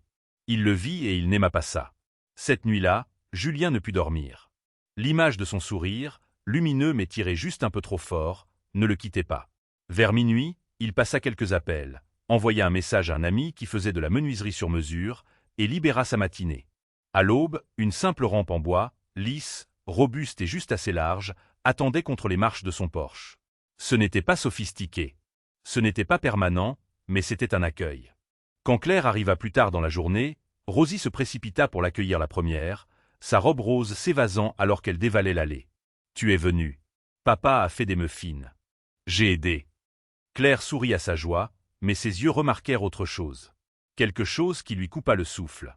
Il le vit et il n'aima pas ça. Cette nuit-là, Julien ne put dormir. L'image de son sourire, lumineux mais tiré juste un peu trop fort, ne le quittait pas. Vers minuit, il passa quelques appels, envoya un message à un ami qui faisait de la menuiserie sur mesure et libéra sa matinée. À l'aube, une simple rampe en bois, lisse, robuste et juste assez large, attendait contre les marches de son porche. Ce n'était pas sophistiqué. Ce n'était pas permanent, mais c'était un accueil. Quand Claire arriva plus tard dans la journée, Rosie se précipita pour l'accueillir la première, sa robe rose s'évasant alors qu'elle dévalait l'allée. « Tu es venue. Papa a fait des muffins. J'ai aidé. » Claire sourit à sa joie, mais ses yeux remarquèrent autre chose. Quelque chose qui lui coupa le souffle.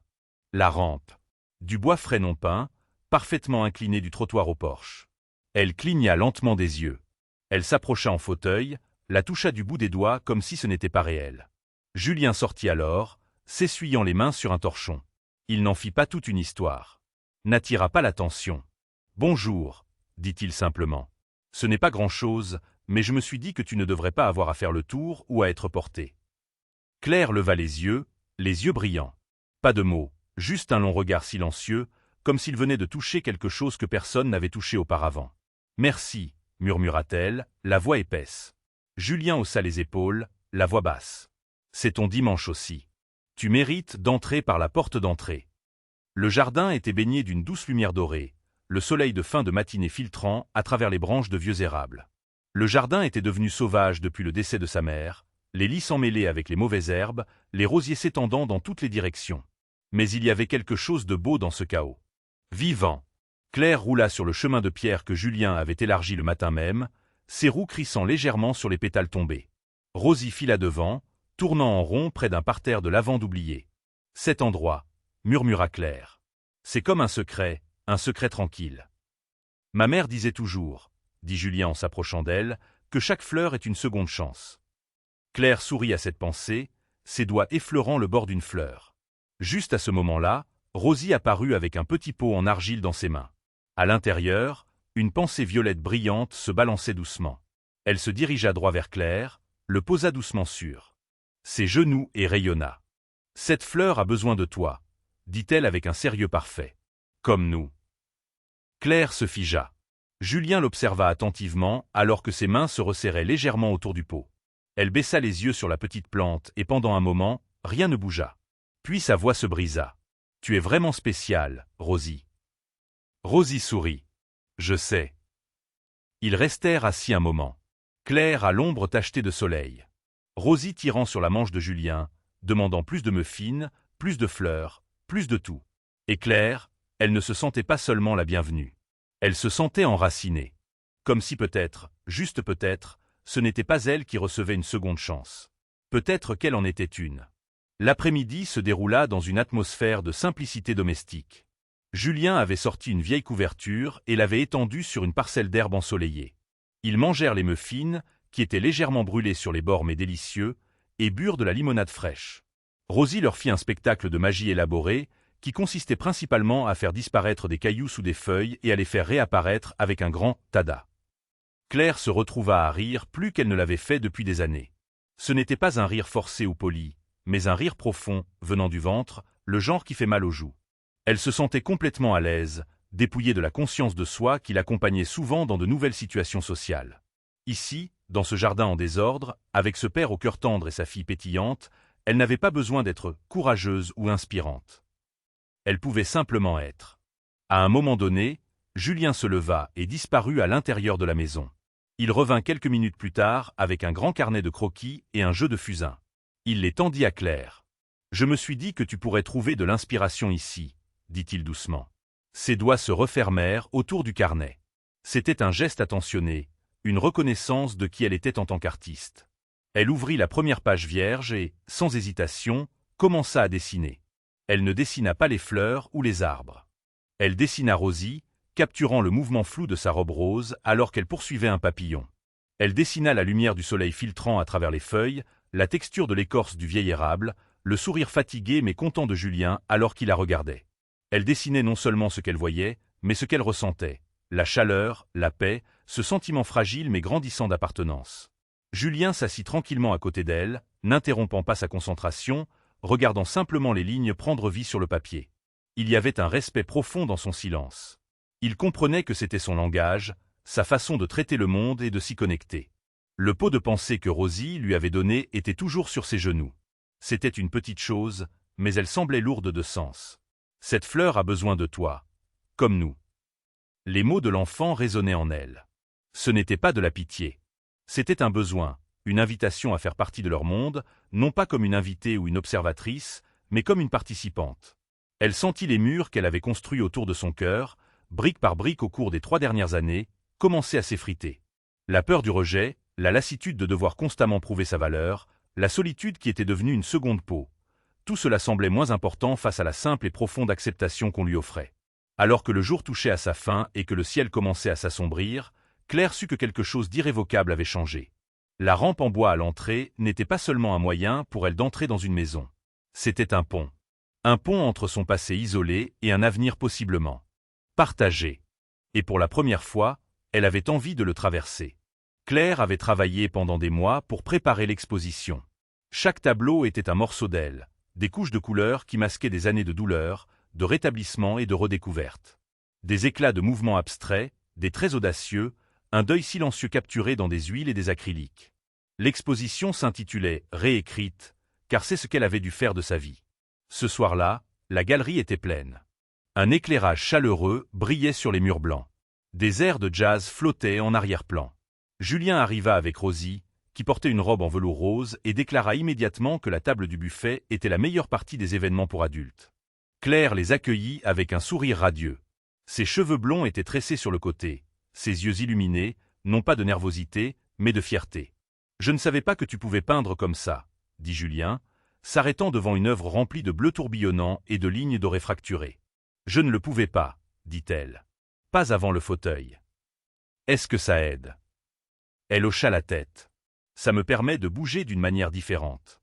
La rampe. Du bois frais non peint, parfaitement incliné du trottoir au porche. Elle cligna lentement des yeux. Elle s'approcha en fauteuil, la toucha du bout des doigts comme si ce n'était pas réel. Julien sortit alors, s'essuyant les mains sur un torchon. Il n'en fit pas toute une histoire. N'attira pas l'attention. « Bonjour », dit-il simplement. « Ce n'est pas grand-chose, mais je me suis dit que tu ne devrais pas avoir à faire le tour ou à être porté. » Claire leva les yeux brillants. Pas de mots, juste un long regard silencieux, comme s'il venait de toucher quelque chose que personne n'avait touché auparavant. « Merci », murmura-t-elle, la voix épaisse. Julien haussa les épaules, la voix basse. « C'est ton dimanche aussi. Tu mérites d'entrer par la porte d'entrée. » Le jardin était baigné d'une douce lumière dorée, le soleil de fin de matinée filtrant à travers les branches de vieux érables. Le jardin était devenu sauvage depuis le décès de sa mère, les lys s'emmêlaient avec les mauvaises herbes, les rosiers s'étendant dans toutes les directions. Mais il y avait quelque chose de beau dans ce chaos. Vivant. Claire roula sur le chemin de pierre que Julien avait élargi le matin même, ses roues crissant légèrement sur les pétales tombés. Rosie fila devant, tournant en rond près d'un parterre de lavande oublié. « Cet endroit », murmura Claire. « C'est comme un secret tranquille. » Ma mère disait toujours, dit Julien en s'approchant d'elle, que chaque fleur est une seconde chance. Claire sourit à cette pensée, ses doigts effleurant le bord d'une fleur. Juste à ce moment-là, Rosie apparut avec un petit pot en argile dans ses mains. À l'intérieur, une pensée violette brillante se balançait doucement. Elle se dirigea droit vers Claire, le posa doucement sur ses genoux et rayonna. « Cette fleur a besoin de toi, » dit-elle avec un sérieux parfait. « Comme nous. » Claire se figea. Julien l'observa attentivement alors que ses mains se resserraient légèrement autour du pot. Elle baissa les yeux sur la petite plante et pendant un moment, rien ne bougea. Puis sa voix se brisa. « Tu es vraiment spéciale, Rosie. » Rosie sourit. « Je sais. » Ils restèrent assis un moment. Claire à l'ombre tachetée de soleil. Rosie tirant sur la manche de Julien, demandant plus de muffins, plus de fleurs, plus de tout. Et Claire, elle ne se sentait pas seulement la bienvenue. Elle se sentait enracinée. Comme si peut-être, juste peut-être, ce n'était pas elle qui recevait une seconde chance. Peut-être qu'elle en était une. L'après-midi se déroula dans une atmosphère de simplicité domestique. Julien avait sorti une vieille couverture et l'avait étendue sur une parcelle d'herbe ensoleillée. Ils mangèrent les muffins, qui étaient légèrement brûlés sur les bords mais délicieux, et burent de la limonade fraîche. Rosie leur fit un spectacle de magie élaboré, qui consistait principalement à faire disparaître des cailloux sous des feuilles et à les faire réapparaître avec un grand « tada ». Claire se retrouva à rire plus qu'elle ne l'avait fait depuis des années. Ce n'était pas un rire forcé ou poli, mais un rire profond, venant du ventre, le genre qui fait mal aux joues. Elle se sentait complètement à l'aise, dépouillée de la conscience de soi qui l'accompagnait souvent dans de nouvelles situations sociales. Ici, dans ce jardin en désordre, avec ce père au cœur tendre et sa fille pétillante, elle n'avait pas besoin d'être courageuse ou inspirante. Elle pouvait simplement être. À un moment donné, Julien se leva et disparut à l'intérieur de la maison. Il revint quelques minutes plus tard avec un grand carnet de croquis et un jeu de fusain. Il les tendit à Claire. « Je me suis dit que tu pourrais trouver de l'inspiration ici, » dit-il doucement. Ses doigts se refermèrent autour du carnet. C'était un geste attentionné, une reconnaissance de qui elle était en tant qu'artiste. Elle ouvrit la première page vierge et, sans hésitation, commença à dessiner. Elle ne dessina pas les fleurs ou les arbres. Elle dessina Rosie, capturant le mouvement flou de sa robe rose alors qu'elle poursuivait un papillon. Elle dessina la lumière du soleil filtrant à travers les feuilles, la texture de l'écorce du vieil érable, le sourire fatigué mais content de Julien alors qu'il la regardait. Elle dessinait non seulement ce qu'elle voyait, mais ce qu'elle ressentait, la chaleur, la paix, ce sentiment fragile mais grandissant d'appartenance. Julien s'assit tranquillement à côté d'elle, n'interrompant pas sa concentration, regardant simplement les lignes prendre vie sur le papier. Il y avait un respect profond dans son silence. Il comprenait que c'était son langage, sa façon de traiter le monde et de s'y connecter. Le pot de pensée que Rosie lui avait donné était toujours sur ses genoux. C'était une petite chose, mais elle semblait lourde de sens. Cette fleur a besoin de toi, comme nous. Les mots de l'enfant résonnaient en elle. Ce n'était pas de la pitié. C'était un besoin, une invitation à faire partie de leur monde, non pas comme une invitée ou une observatrice, mais comme une participante. Elle sentit les murs qu'elle avait construits autour de son cœur, brique par brique au cours des 3 dernières années, commencer à s'effriter. La peur du rejet, la lassitude de devoir constamment prouver sa valeur, la solitude qui était devenue une seconde peau. Tout cela semblait moins important face à la simple et profonde acceptation qu'on lui offrait. Alors que le jour touchait à sa fin et que le ciel commençait à s'assombrir, Claire sut que quelque chose d'irrévocable avait changé. La rampe en bois à l'entrée n'était pas seulement un moyen pour elle d'entrer dans une maison. C'était un pont. Un pont entre son passé isolé et un avenir possiblement partagé. Et pour la première fois, elle avait envie de le traverser. Claire avait travaillé pendant des mois pour préparer l'exposition. Chaque tableau était un morceau d'elle, des couches de couleurs qui masquaient des années de douleur, de rétablissement et de redécouverte. Des éclats de mouvements abstraits, des traits audacieux, un deuil silencieux capturé dans des huiles et des acryliques. L'exposition s'intitulait « Réécrite », car c'est ce qu'elle avait dû faire de sa vie. Ce soir-là, la galerie était pleine. Un éclairage chaleureux brillait sur les murs blancs. Des airs de jazz flottaient en arrière-plan. Julien arriva avec Rosie, qui portait une robe en velours rose et déclara immédiatement que la table du buffet était la meilleure partie des événements pour adultes. Claire les accueillit avec un sourire radieux. Ses cheveux blonds étaient tressés sur le côté, ses yeux illuminés, non pas de nervosité, mais de fierté. « Je ne savais pas que tu pouvais peindre comme ça, » dit Julien, s'arrêtant devant une œuvre remplie de bleus tourbillonnants et de lignes dorées fracturées. « Je ne le pouvais pas, » dit-elle. « Pas avant le fauteuil. »« Est-ce que ça aide ?» Elle hocha la tête. « Ça me permet de bouger d'une manière différente. »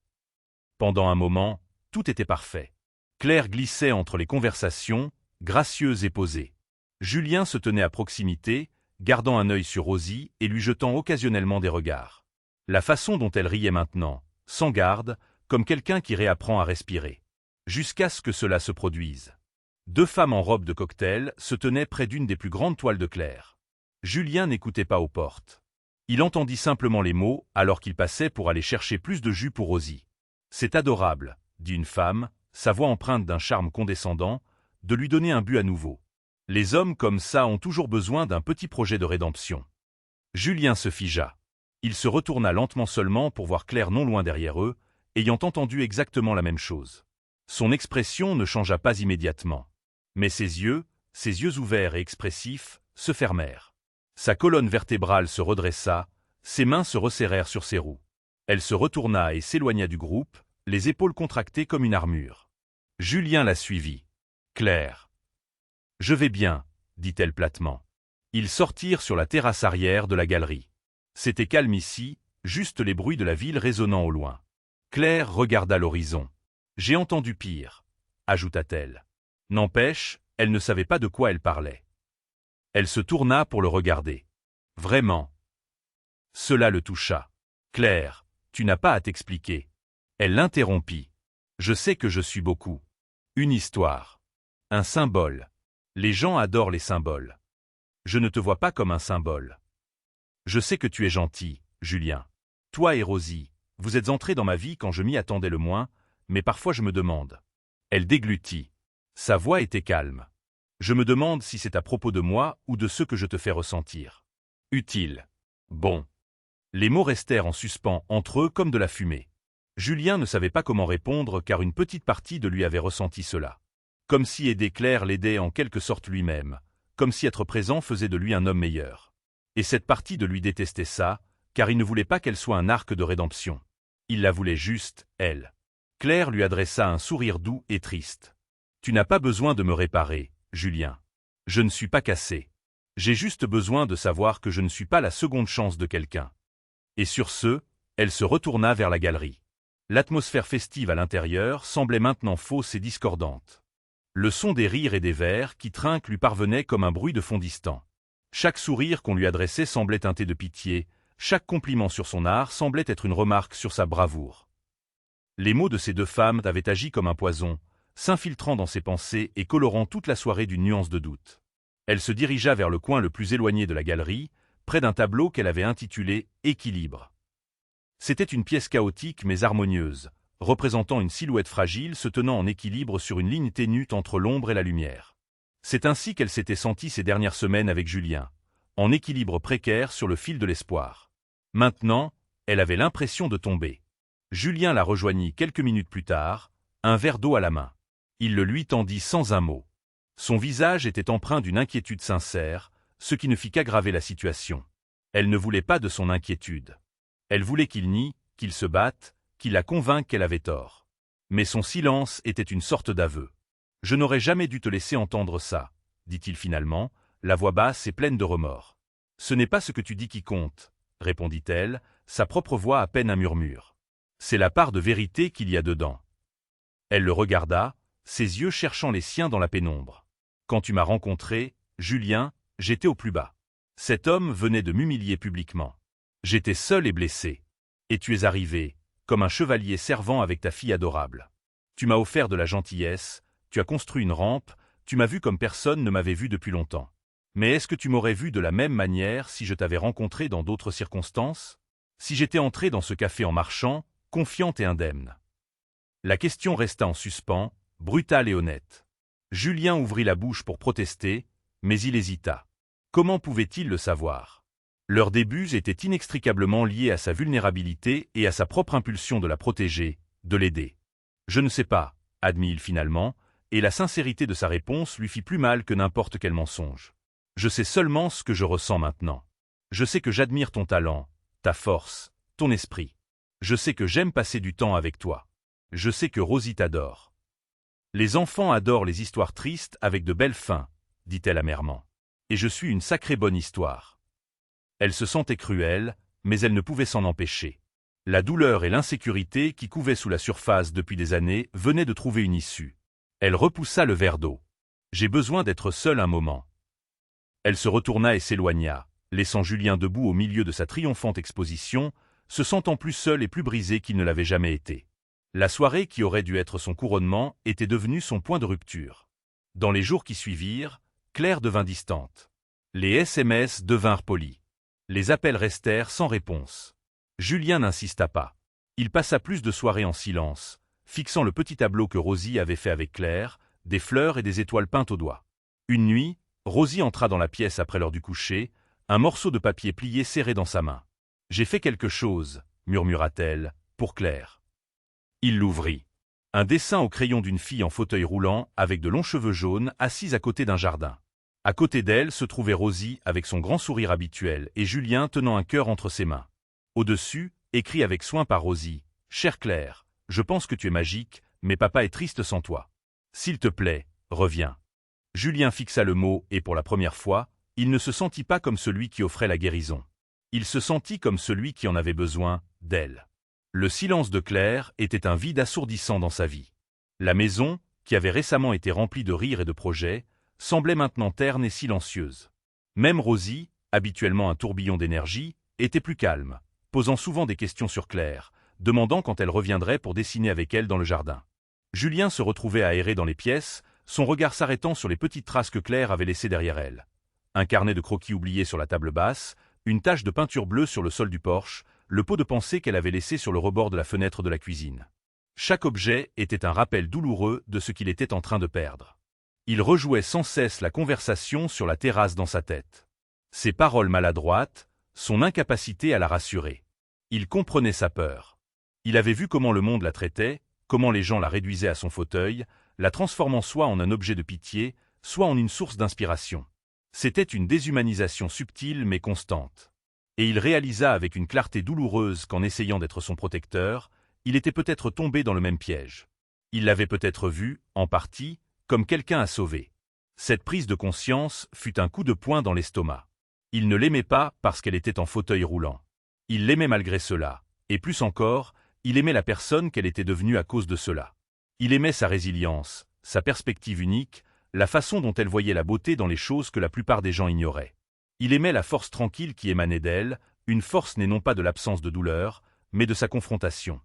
Pendant un moment, tout était parfait. Claire glissait entre les conversations, gracieuse et posée. Julien se tenait à proximité, gardant un œil sur Rosie et lui jetant occasionnellement des regards. La façon dont elle riait maintenant, sans garde, comme quelqu'un qui réapprend à respirer. Jusqu'à ce que cela se produise. 2 femmes en robe de cocktail se tenaient près d'une des plus grandes toiles de Claire. Julien n'écoutait pas aux portes. Il entendit simplement les mots alors qu'il passait pour aller chercher plus de jus pour Rosie. « C'est adorable, » dit une femme, sa voix empreinte d'un charme condescendant, de lui donner un but à nouveau. Les hommes comme ça ont toujours besoin d'un petit projet de rédemption. Julien se figea. Il se retourna lentement seulement pour voir Claire non loin derrière eux, ayant entendu exactement la même chose. Son expression ne changea pas immédiatement. Mais ses yeux ouverts et expressifs, se fermèrent. Sa colonne vertébrale se redressa, ses mains se resserrèrent sur ses roues. Elle se retourna et s'éloigna du groupe, les épaules contractées comme une armure. Julien la suivit. « Claire. »« Je vais bien, » dit-elle platement. Ils sortirent sur la terrasse arrière de la galerie. C'était calme ici, juste les bruits de la ville résonnant au loin. Claire regarda l'horizon. « J'ai entendu pire, » ajouta-t-elle. N'empêche, elle ne savait pas de quoi elle parlait. Elle se tourna pour le regarder. « Vraiment ?» Cela le toucha. « Claire, tu n'as pas à t'expliquer. » Elle l'interrompit. « Je sais que je suis beaucoup. Une histoire. Un symbole. Les gens adorent les symboles. Je ne te vois pas comme un symbole. Je sais que tu es gentil, Julien. Toi et Rosie, vous êtes entrés dans ma vie quand je m'y attendais le moins, mais parfois je me demande. » Elle déglutit. Sa voix était calme. « Je me demande si c'est à propos de moi ou de ce que je te fais ressentir. Utile. Bon. » Les mots restèrent en suspens entre eux comme de la fumée. Julien ne savait pas comment répondre car une petite partie de lui avait ressenti cela. Comme si aider Claire l'aidait en quelque sorte lui-même, comme si être présent faisait de lui un homme meilleur. Et cette partie de lui détestait ça, car il ne voulait pas qu'elle soit un arc de rédemption. Il la voulait juste, elle. Claire lui adressa un sourire doux et triste. « Tu n'as pas besoin de me réparer, Julien. Je ne suis pas cassé. J'ai juste besoin de savoir que je ne suis pas la seconde chance de quelqu'un. » Et sur ce, elle se retourna vers la galerie. L'atmosphère festive à l'intérieur semblait maintenant fausse et discordante. Le son des rires et des verres qui trinquent lui parvenait comme un bruit de fond distant. Chaque sourire qu'on lui adressait semblait teinté de pitié, chaque compliment sur son art semblait être une remarque sur sa bravoure. Les mots de ces deux femmes avaient agi comme un poison, s'infiltrant dans ses pensées et colorant toute la soirée d'une nuance de doute. Elle se dirigea vers le coin le plus éloigné de la galerie, près d'un tableau qu'elle avait intitulé « Équilibre ». C'était une pièce chaotique mais harmonieuse, représentant une silhouette fragile se tenant en équilibre sur une ligne ténue entre l'ombre et la lumière. C'est ainsi qu'elle s'était sentie ces dernières semaines avec Julien, en équilibre précaire sur le fil de l'espoir. Maintenant, elle avait l'impression de tomber. Julien la rejoignit quelques minutes plus tard, un verre d'eau à la main. Il le lui tendit sans un mot. Son visage était empreint d'une inquiétude sincère, ce qui ne fit qu'aggraver la situation. Elle ne voulait pas de son inquiétude. Elle voulait qu'il nie, qu'il se batte, qu'il la convainque qu'elle avait tort. Mais son silence était une sorte d'aveu. « Je n'aurais jamais dû te laisser entendre ça », dit-il finalement, la voix basse et pleine de remords. « Ce n'est pas ce que tu dis qui compte », répondit-elle, sa propre voix à peine un murmure. « C'est la part de vérité qu'il y a dedans. » Elle le regarda, ses yeux cherchant les siens dans la pénombre. « Quand tu m'as rencontré, Julien, j'étais au plus bas. Cet homme venait de m'humilier publiquement. J'étais seul et blessé. Et tu es arrivé, comme un chevalier servant avec ta fille adorable. Tu m'as offert de la gentillesse, tu as construit une rampe, tu m'as vu comme personne ne m'avait vu depuis longtemps. Mais est-ce que tu m'aurais vu de la même manière si je t'avais rencontré dans d'autres circonstances? Si j'étais entré dans ce café en marchant, confiante et indemne? » La question resta en suspens, brutale et honnête. Julien ouvrit la bouche pour protester, mais il hésita. Comment pouvait-il le savoir? Leurs débuts étaient inextricablement liés à sa vulnérabilité et à sa propre impulsion de la protéger, de l'aider. « Je ne sais pas », admit-il finalement, et la sincérité de sa réponse lui fit plus mal que n'importe quel mensonge. « Je sais seulement ce que je ressens maintenant. Je sais que j'admire ton talent, ta force, ton esprit. Je sais que j'aime passer du temps avec toi. Je sais que Rosie t'adore. Les enfants adorent les histoires tristes avec de belles fins, dit-elle amèrement. Et je suis une sacrée bonne histoire. » Elle se sentait cruelle, mais elle ne pouvait s'en empêcher. La douleur et l'insécurité qui couvaient sous la surface depuis des années venaient de trouver une issue. Elle repoussa le verre d'eau. « J'ai besoin d'être seule un moment. » Elle se retourna et s'éloigna, laissant Julien debout au milieu de sa triomphante exposition, se sentant plus seul et plus brisé qu'il ne l'avait jamais été. La soirée qui aurait dû être son couronnement était devenue son point de rupture. Dans les jours qui suivirent, Claire devint distante. Les SMS devinrent polis. Les appels restèrent sans réponse. Julien n'insista pas. Il passa plus de soirées en silence, fixant le petit tableau que Rosie avait fait avec Claire, des fleurs et des étoiles peintes au doigt. Une nuit, Rosie entra dans la pièce après l'heure du coucher, un morceau de papier plié serré dans sa main. « J'ai fait quelque chose », murmura-t-elle, pour Claire. Il l'ouvrit. Un dessin au crayon d'une fille en fauteuil roulant avec de longs cheveux jaunes assise à côté d'un jardin. À côté d'elle se trouvait Rosie avec son grand sourire habituel et Julien tenant un cœur entre ses mains. Au-dessus, écrit avec soin par Rosie, « Chère Claire, je pense que tu es magique, mais papa est triste sans toi. S'il te plaît, reviens. » Julien fixa le mot et pour la première fois, il ne se sentit pas comme celui qui offrait la guérison. Il se sentit comme celui qui en avait besoin, d'elle. Le silence de Claire était un vide assourdissant dans sa vie. La maison, qui avait récemment été remplie de rires et de projets, semblait maintenant terne et silencieuse. Même Rosie, habituellement un tourbillon d'énergie, était plus calme, posant souvent des questions sur Claire, demandant quand elle reviendrait pour dessiner avec elle dans le jardin. Julien se retrouvait à errer dans les pièces, son regard s'arrêtant sur les petites traces que Claire avait laissées derrière elle. Un carnet de croquis oublié sur la table basse, une tache de peinture bleue sur le sol du porche, le pot de pensée qu'elle avait laissé sur le rebord de la fenêtre de la cuisine. Chaque objet était un rappel douloureux de ce qu'il était en train de perdre. Il rejouait sans cesse la conversation sur la terrasse dans sa tête. Ses paroles maladroites, son incapacité à la rassurer. Il comprenait sa peur. Il avait vu comment le monde la traitait, comment les gens la réduisaient à son fauteuil, la transformant soit en un objet de pitié, soit en une source d'inspiration. C'était une déshumanisation subtile mais constante. Et il réalisa avec une clarté douloureuse qu'en essayant d'être son protecteur, il était peut-être tombé dans le même piège. Il l'avait peut-être vu, en partie, comme quelqu'un à sauver. Cette prise de conscience fut un coup de poing dans l'estomac. Il ne l'aimait pas parce qu'elle était en fauteuil roulant. Il l'aimait malgré cela, et plus encore, il aimait la personne qu'elle était devenue à cause de cela. Il aimait sa résilience, sa perspective unique, la façon dont elle voyait la beauté dans les choses que la plupart des gens ignoraient. Il aimait la force tranquille qui émanait d'elle, une force née non pas de l'absence de douleur, mais de sa confrontation.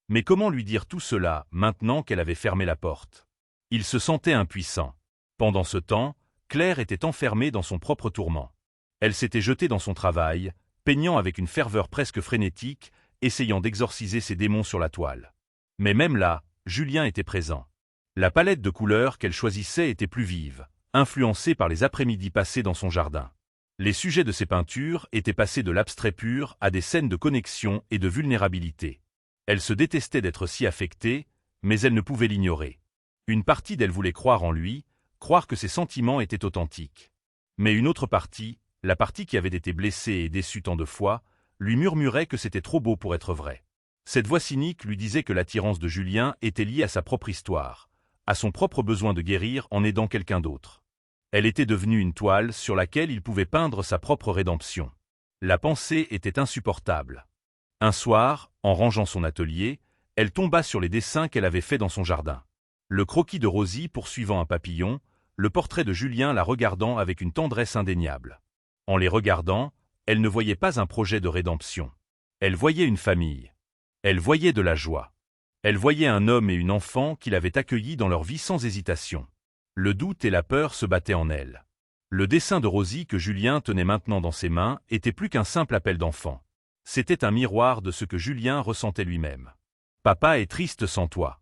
Mais comment lui dire tout cela maintenant qu'elle avait fermé la porte? Il se sentait impuissant. Pendant ce temps, Claire était enfermée dans son propre tourment. Elle s'était jetée dans son travail, peignant avec une ferveur presque frénétique, essayant d'exorciser ses démons sur la toile. Mais même là, Julien était présent. La palette de couleurs qu'elle choisissait était plus vive, influencée par les après-midi passés dans son jardin. Les sujets de ses peintures étaient passés de l'abstrait pur à des scènes de connexion et de vulnérabilité. Elle se détestait d'être si affectée, mais elle ne pouvait l'ignorer. Une partie d'elle voulait croire en lui, croire que ses sentiments étaient authentiques. Mais une autre partie, la partie qui avait été blessée et déçue tant de fois, lui murmurait que c'était trop beau pour être vrai. Cette voix cynique lui disait que l'attirance de Julien était liée à sa propre histoire, à son propre besoin de guérir en aidant quelqu'un d'autre. Elle était devenue une toile sur laquelle il pouvait peindre sa propre rédemption. La pensée était insupportable. Un soir, en rangeant son atelier, elle tomba sur les dessins qu'elle avait faits dans son jardin. Le croquis de Rosie poursuivant un papillon, le portrait de Julien la regardant avec une tendresse indéniable. En les regardant, elle ne voyait pas un projet de rédemption. Elle voyait une famille. Elle voyait de la joie. Elle voyait un homme et une enfant qu'il avait accueillis dans leur vie sans hésitation. Le doute et la peur se battaient en elle. Le dessin de Rosie que Julien tenait maintenant dans ses mains était plus qu'un simple appel d'enfant. C'était un miroir de ce que Julien ressentait lui-même. « Papa est triste sans toi. »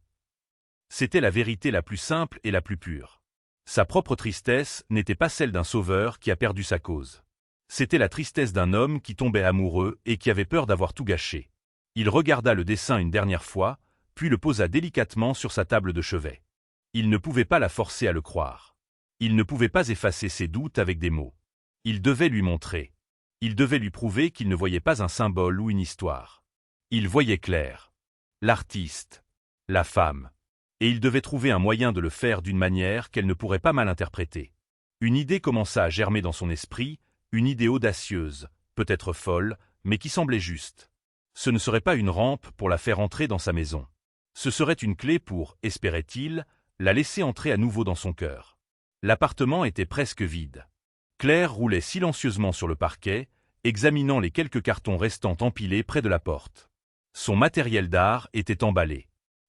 C'était la vérité la plus simple et la plus pure. Sa propre tristesse n'était pas celle d'un sauveur qui a perdu sa cause. C'était la tristesse d'un homme qui tombait amoureux et qui avait peur d'avoir tout gâché. Il regarda le dessin une dernière fois, puis le posa délicatement sur sa table de chevet. Il ne pouvait pas la forcer à le croire. Il ne pouvait pas effacer ses doutes avec des mots. Il devait lui montrer. Il devait lui prouver qu'il ne voyait pas un symbole ou une histoire. Il voyait clair. L'artiste. La femme. Et il devait trouver un moyen de le faire d'une manière qu'elle ne pourrait pas mal interpréter. Une idée commença à germer dans son esprit, une idée audacieuse, peut-être folle, mais qui semblait juste. Ce ne serait pas une rampe pour la faire entrer dans sa maison. Ce serait une clé pour, espérait-il, la laisser entrer à nouveau dans son cœur. L'appartement était presque vide. Claire roulait silencieusement sur le parquet, examinant les quelques cartons restants empilés près de la porte. Son matériel d'art était emballé.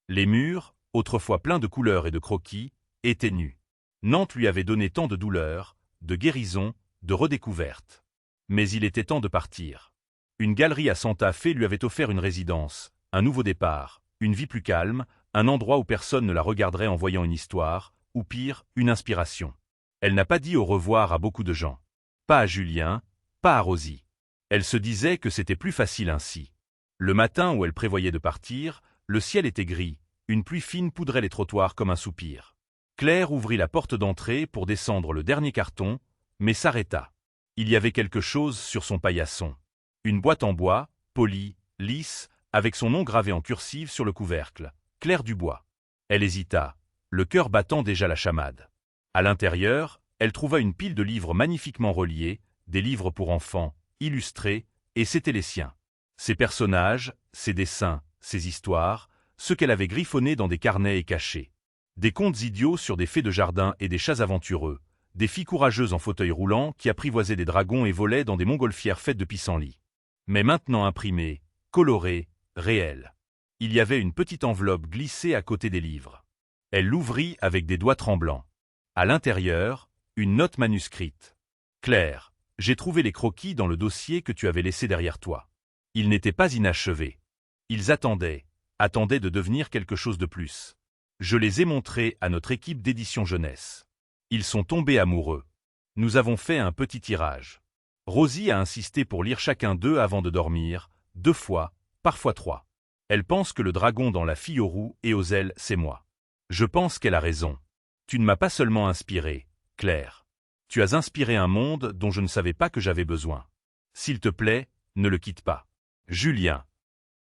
Les murs, autrefois pleins de couleurs et de croquis, étaient nus. Nantes lui avait donné tant de douleurs, de guérison, de redécouverte. Mais il était temps de partir. Une galerie à Santa Fe lui avait offert une résidence, un nouveau départ, une vie plus calme, un endroit où personne ne la regarderait en voyant une histoire, ou pire, une inspiration. Elle n'a pas dit au revoir à beaucoup de gens. Pas à Julien, pas à Rosie. Elle se disait que c'était plus facile ainsi. Le matin où elle prévoyait de partir, le ciel était gris, une pluie fine poudrait les trottoirs comme un soupir. Claire ouvrit la porte d'entrée pour descendre le dernier carton, mais s'arrêta. Il y avait quelque chose sur son paillasson. Une boîte en bois, polie, lisse, avec son nom gravé en cursive sur le couvercle, Claire Dubois. Elle hésita, le cœur battant déjà la chamade. À l'intérieur, elle trouva une pile de livres magnifiquement reliés, des livres pour enfants, illustrés, et c'étaient les siens. Ses personnages, ses dessins, ses histoires, ceux qu'elle avait griffonnés dans des carnets et cachés. Des contes idiots sur des fées de jardin et des chats aventureux, des filles courageuses en fauteuil roulant qui apprivoisaient des dragons et volaient dans des montgolfières faites de pissenlits. Mais maintenant imprimées, colorées, réelles. Il y avait une petite enveloppe glissée à côté des livres. Elle l'ouvrit avec des doigts tremblants. À l'intérieur, une note manuscrite. « Claire, j'ai trouvé les croquis dans le dossier que tu avais laissé derrière toi. Ils n'étaient pas inachevés. Ils attendaient de devenir quelque chose de plus. Je les ai montrés à notre équipe d'édition jeunesse. Ils sont tombés amoureux. Nous avons fait un petit tirage. Rosie a insisté pour lire chacun d'eux avant de dormir, 2 fois, parfois 3. Elle pense que le dragon dans La fille aux roues et aux ailes, c'est moi. Je pense qu'elle a raison. Tu ne m'as pas seulement inspiré, Claire. Tu as inspiré un monde dont je ne savais pas que j'avais besoin. S'il te plaît, ne le quitte pas. Julien. »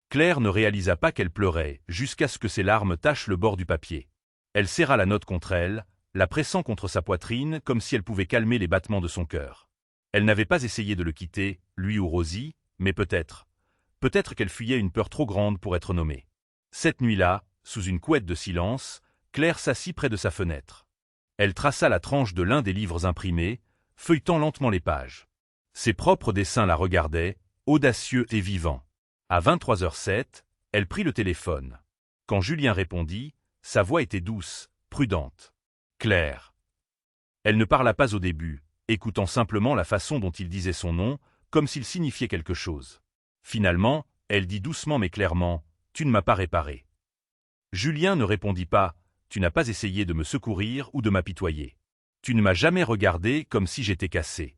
Claire ne réalisa pas qu'elle pleurait, jusqu'à ce que ses larmes tachent le bord du papier. Elle serra la note contre elle, la pressant contre sa poitrine comme si elle pouvait calmer les battements de son cœur. Elle n'avait pas essayé de le quitter, lui ou Rosie, mais peut-être qu'elle fuyait une peur trop grande pour être nommée. Cette nuit-là, sous une couette de silence, Claire s'assit près de sa fenêtre. Elle traça la tranche de l'un des livres imprimés, feuilletant lentement les pages. Ses propres dessins la regardaient, audacieux et vivants. À 23h07, elle prit le téléphone. Quand Julien répondit, sa voix était douce, prudente. Claire. Elle ne parla pas au début, écoutant simplement la façon dont il disait son nom, comme s'il signifiait quelque chose. Finalement, elle dit doucement mais clairement, « Tu ne m'as pas réparé. » Julien ne répondit pas, « Tu n'as pas essayé de me secourir ou de m'apitoyer. Tu ne m'as jamais regardé comme si j'étais cassé. »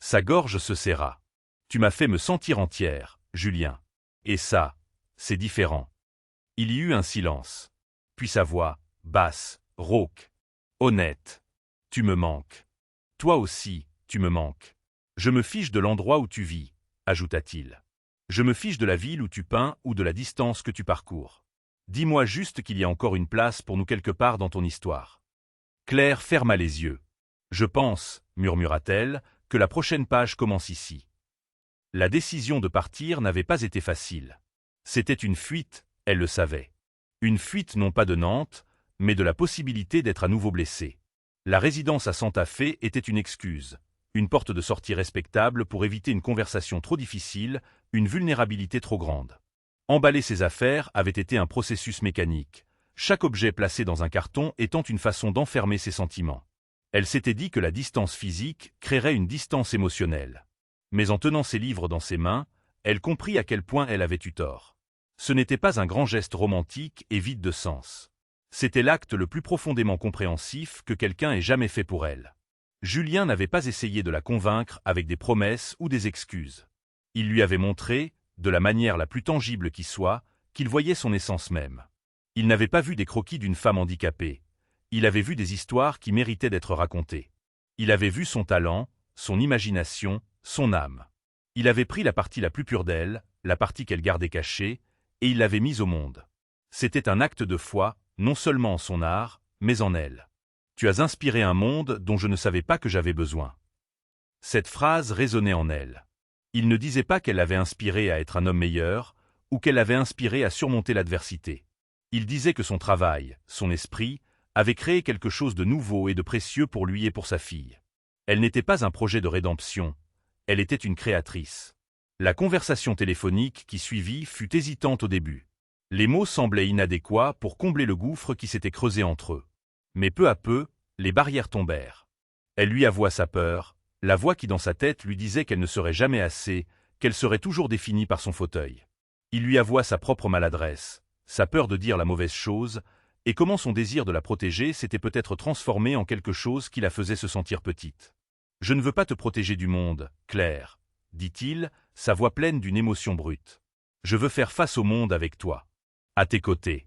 Sa gorge se serra. « Tu m'as fait me sentir entière, Julien. Et ça, c'est différent. » Il y eut un silence. Puis sa voix, basse, rauque, honnête. « Tu me manques. Toi aussi, tu me manques. Je me fiche de l'endroit où tu vis, » ajouta-t-il. Je me fiche de la ville où tu peins ou de la distance que tu parcours. Dis-moi juste qu'il y a encore une place pour nous quelque part dans ton histoire. Claire ferma les yeux. Je pense, murmura-t-elle, que la prochaine page commence ici. La décision de partir n'avait pas été facile. C'était une fuite, elle le savait. Une fuite non pas de Nantes, mais de la possibilité d'être à nouveau blessée. La résidence à Santa Fe était une excuse, une porte de sortie respectable pour éviter une conversation trop difficile, une vulnérabilité trop grande. Emballer ses affaires avait été un processus mécanique, chaque objet placé dans un carton étant une façon d'enfermer ses sentiments. Elle s'était dit que la distance physique créerait une distance émotionnelle. Mais en tenant ses livres dans ses mains, elle comprit à quel point elle avait eu tort. Ce n'était pas un grand geste romantique et vide de sens. C'était l'acte le plus profondément compréhensif que quelqu'un ait jamais fait pour elle. Julien n'avait pas essayé de la convaincre avec des promesses ou des excuses. Il lui avait montré, de la manière la plus tangible qui soit, qu'il voyait son essence même. Il n'avait pas vu des croquis d'une femme handicapée. Il avait vu des histoires qui méritaient d'être racontées. Il avait vu son talent, son imagination, son âme. Il avait pris la partie la plus pure d'elle, la partie qu'elle gardait cachée, et il l'avait mise au monde. C'était un acte de foi, non seulement en son art, mais en elle. Tu as inspiré un monde dont je ne savais pas que j'avais besoin. Cette phrase résonnait en elle. Il ne disait pas qu'elle l'avait inspiré à être un homme meilleur, ou qu'elle l'avait inspiré à surmonter l'adversité. Il disait que son travail, son esprit, avait créé quelque chose de nouveau et de précieux pour lui et pour sa fille. Elle n'était pas un projet de rédemption, elle était une créatrice. La conversation téléphonique qui suivit fut hésitante au début. Les mots semblaient inadéquats pour combler le gouffre qui s'était creusé entre eux. Mais peu à peu, les barrières tombèrent. Elle lui avoua sa peur, la voix qui dans sa tête lui disait qu'elle ne serait jamais assez, qu'elle serait toujours définie par son fauteuil. Il lui avoua sa propre maladresse, sa peur de dire la mauvaise chose, et comment son désir de la protéger s'était peut-être transformé en quelque chose qui la faisait se sentir petite. « Je ne veux pas te protéger du monde, Claire, » dit-il, sa voix pleine d'une émotion brute. « Je veux faire face au monde avec toi. À tes côtés. »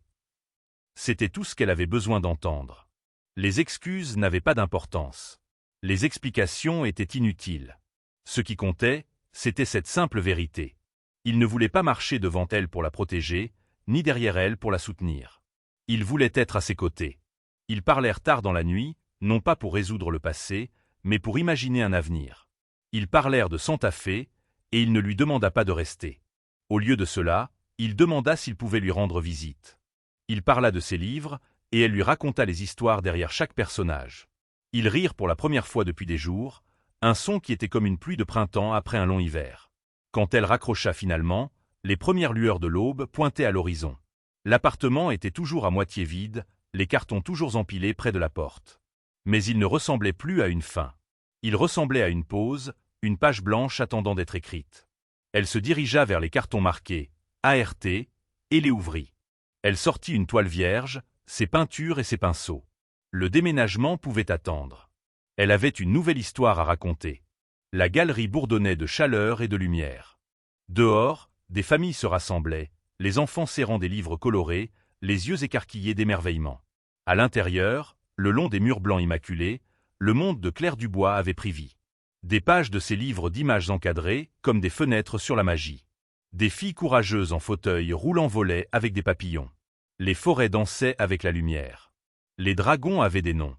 C'était tout ce qu'elle avait besoin d'entendre. Les excuses n'avaient pas d'importance. Les explications étaient inutiles. Ce qui comptait, c'était cette simple vérité. Il ne voulait pas marcher devant elle pour la protéger, ni derrière elle pour la soutenir. Il voulait être à ses côtés. Ils parlèrent tard dans la nuit, non pas pour résoudre le passé, mais pour imaginer un avenir. Ils parlèrent de Santa Fe, et il ne lui demanda pas de rester. Au lieu de cela, il demanda s'il pouvait lui rendre visite. Il parla de ses livres, et elle lui raconta les histoires derrière chaque personnage. Ils rirent pour la première fois depuis des jours, un son qui était comme une pluie de printemps après un long hiver. Quand elle raccrocha finalement, les premières lueurs de l'aube pointaient à l'horizon. L'appartement était toujours à moitié vide, les cartons toujours empilés près de la porte. Mais il ne ressemblait plus à une fin. Il ressemblait à une pause, une page blanche attendant d'être écrite. Elle se dirigea vers les cartons marqués « ART » et les ouvrit. Elle sortit une toile vierge, ses peintures et ses pinceaux. Le déménagement pouvait attendre. Elle avait une nouvelle histoire à raconter. La galerie bourdonnait de chaleur et de lumière. Dehors, des familles se rassemblaient, les enfants serrant des livres colorés, les yeux écarquillés d'émerveillement. À l'intérieur, le long des murs blancs immaculés, le monde de Claire Dubois avait pris vie. Des pages de ses livres d'images encadrées, comme des fenêtres sur la magie. Des filles courageuses en fauteuil roulant volaient avec des papillons. Les forêts dansaient avec la lumière. Les dragons avaient des noms.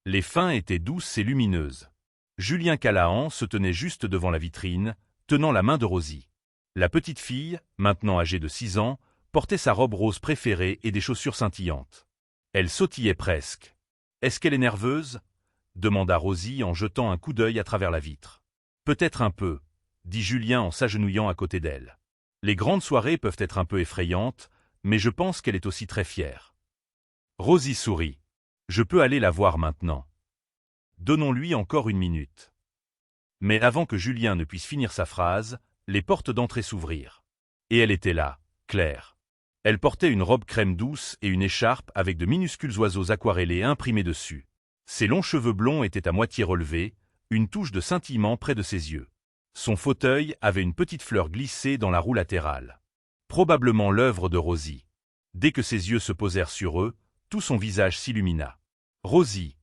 Les fins étaient douces et lumineuses. Julien Callahan se tenait juste devant la vitrine, tenant la main de Rosie. La petite fille, maintenant âgée de 6 ans, portait sa robe rose préférée et des chaussures scintillantes. Elle sautillait presque. « Est-ce qu'elle est nerveuse ?» demanda Rosie en jetant un coup d'œil à travers la vitre. « Peut-être un peu, » dit Julien en s'agenouillant à côté d'elle. « Les grandes soirées peuvent être un peu effrayantes, mais je pense qu'elle est aussi très fière. Rosie sourit. Je peux aller la voir maintenant. Donnons-lui encore une minute. Mais avant que Julien ne puisse finir sa phrase, les portes d'entrée s'ouvrirent. Et elle était là, Claire. Elle portait une robe crème douce et une écharpe avec de minuscules oiseaux aquarellés imprimés dessus. Ses longs cheveux blonds étaient à moitié relevés, une touche de scintillement près de ses yeux. Son fauteuil avait une petite fleur glissée dans la roue latérale. Probablement l'œuvre de Rosie. Dès que ses yeux se posèrent sur eux, tout son visage s'illumina. « Rosie !»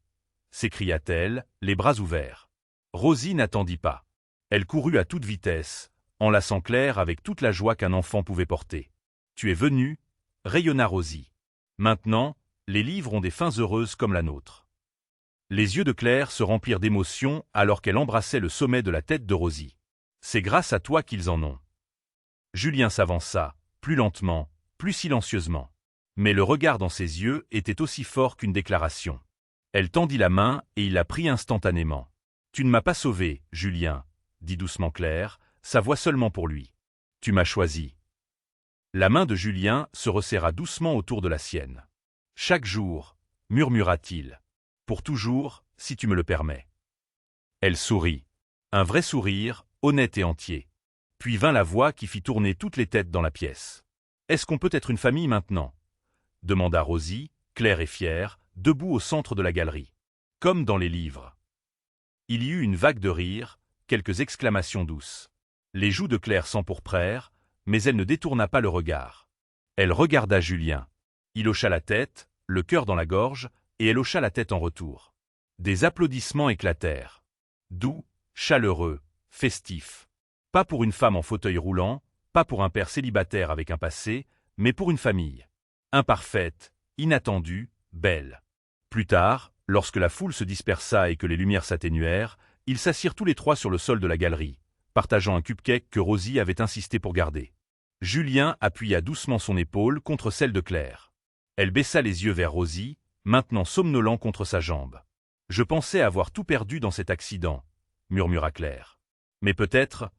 s'écria-t-elle, les bras ouverts. Rosie n'attendit pas. Elle courut à toute vitesse, enlaçant Claire avec toute la joie qu'un enfant pouvait porter. « Tu es venue ?» rayonna Rosie. « Maintenant, les livres ont des fins heureuses comme la nôtre. » Les yeux de Claire se remplirent d'émotion alors qu'elle embrassait le sommet de la tête de Rosie. « C'est grâce à toi qu'ils en ont. » Julien s'avança, plus lentement, plus silencieusement. Mais le regard dans ses yeux était aussi fort qu'une déclaration. Elle tendit la main et il la prit instantanément. « Tu ne m'as pas sauvé, Julien, » dit doucement Claire, sa voix seulement pour lui. « Tu m'as choisi. » La main de Julien se resserra doucement autour de la sienne. « Chaque jour, » murmura-t-il. « Pour toujours, si tu me le permets. » Elle sourit. Un vrai sourire, honnête et entier. Puis vint la voix qui fit tourner toutes les têtes dans la pièce. « Est-ce qu'on peut être une famille maintenant ?» demanda Rosie, claire et fière, debout au centre de la galerie. Comme dans les livres. Il y eut une vague de rire, quelques exclamations douces. Les joues de Claire s'empourprèrent, mais elle ne détourna pas le regard. Elle regarda Julien. Il hocha la tête, le cœur dans la gorge, et elle hocha la tête en retour. Des applaudissements éclatèrent. Doux, chaleureux, festifs. Pas pour une femme en fauteuil roulant, pas pour un père célibataire avec un passé, mais pour une famille. Imparfaite, inattendue, belle. Plus tard, lorsque la foule se dispersa et que les lumières s'atténuèrent, ils s'assirent tous les trois sur le sol de la galerie, partageant un cupcake que Rosie avait insisté pour garder. Julien appuya doucement son épaule contre celle de Claire. Elle baissa les yeux vers Rosie, maintenant somnolent contre sa jambe. « Je pensais avoir tout perdu dans cet accident, » murmura Claire. « Mais peut-être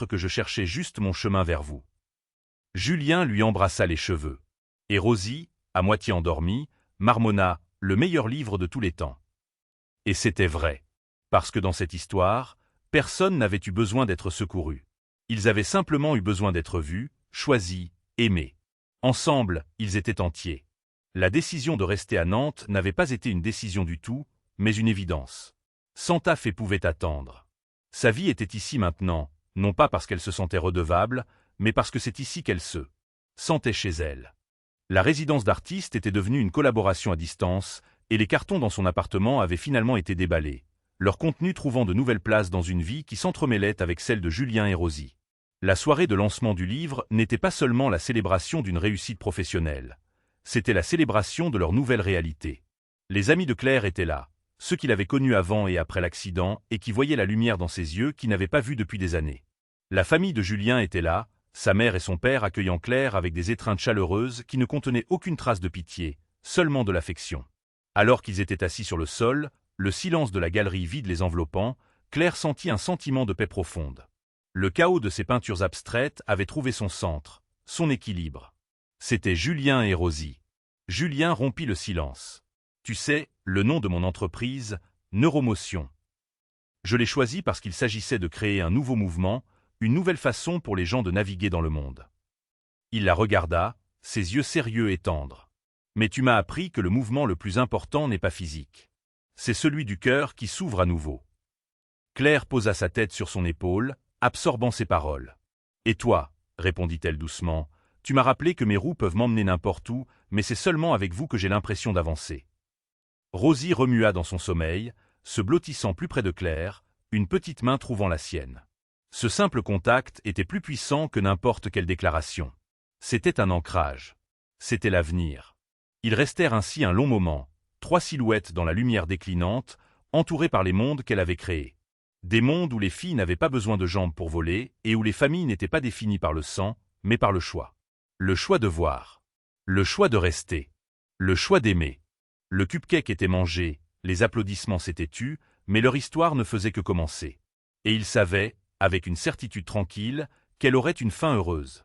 que je cherchais juste mon chemin vers vous. » Julien lui embrassa les cheveux. Et Rosie, à moitié endormie, marmonna « le meilleur livre de tous les temps ». Et c'était vrai. Parce que dans cette histoire, personne n'avait eu besoin d'être secouru. Ils avaient simplement eu besoin d'être vus, choisis, aimés. Ensemble, ils étaient entiers. La décision de rester à Nantes n'avait pas été une décision du tout, mais une évidence. Santa Fe pouvait attendre. Sa vie était ici maintenant, non pas parce qu'elle se sentait redevable, mais parce que c'est ici qu'elle se sentait chez elle. La résidence d'artiste était devenue une collaboration à distance, et les cartons dans son appartement avaient finalement été déballés, leur contenu trouvant de nouvelles places dans une vie qui s'entremêlait avec celle de Julien et Rosie. La soirée de lancement du livre n'était pas seulement la célébration d'une réussite professionnelle, c'était la célébration de leur nouvelle réalité. Les amis de Claire étaient là, ceux qui l'avaient connue avant et après l'accident et qui voyaient la lumière dans ses yeux qu'ils n'avaient pas vue depuis des années. La famille de Julien était là, sa mère et son père accueillant Claire avec des étreintes chaleureuses qui ne contenaient aucune trace de pitié, seulement de l'affection. Alors qu'ils étaient assis sur le sol, le silence de la galerie vide les enveloppant, Claire sentit un sentiment de paix profonde. Le chaos de ses peintures abstraites avait trouvé son centre, son équilibre. C'était Julien et Rosie. Julien rompit le silence. « Tu sais, le nom de mon entreprise, Neuromotion. Je l'ai choisi parce qu'il s'agissait de créer un nouveau mouvement, une nouvelle façon pour les gens de naviguer dans le monde. » Il la regarda, ses yeux sérieux et tendres. « Mais tu m'as appris que le mouvement le plus important n'est pas physique. C'est celui du cœur qui s'ouvre à nouveau. » Claire posa sa tête sur son épaule, absorbant ses paroles. « Et toi, » répondit-elle doucement, « tu m'as rappelé que mes roues peuvent m'emmener n'importe où, mais c'est seulement avec vous que j'ai l'impression d'avancer. » Rosie remua dans son sommeil, se blottissant plus près de Claire, une petite main trouvant la sienne. Ce simple contact était plus puissant que n'importe quelle déclaration. C'était un ancrage. C'était l'avenir. Ils restèrent ainsi un long moment, trois silhouettes dans la lumière déclinante, entourées par les mondes qu'elle avait créés. Des mondes où les filles n'avaient pas besoin de jambes pour voler et où les familles n'étaient pas définies par le sang, mais par le choix. Le choix de voir. Le choix de rester. Le choix d'aimer. Le cupcake était mangé, les applaudissements s'étaient tus, mais leur histoire ne faisait que commencer. Et ils savaient, avec une certitude tranquille, qu'elle aurait une fin heureuse.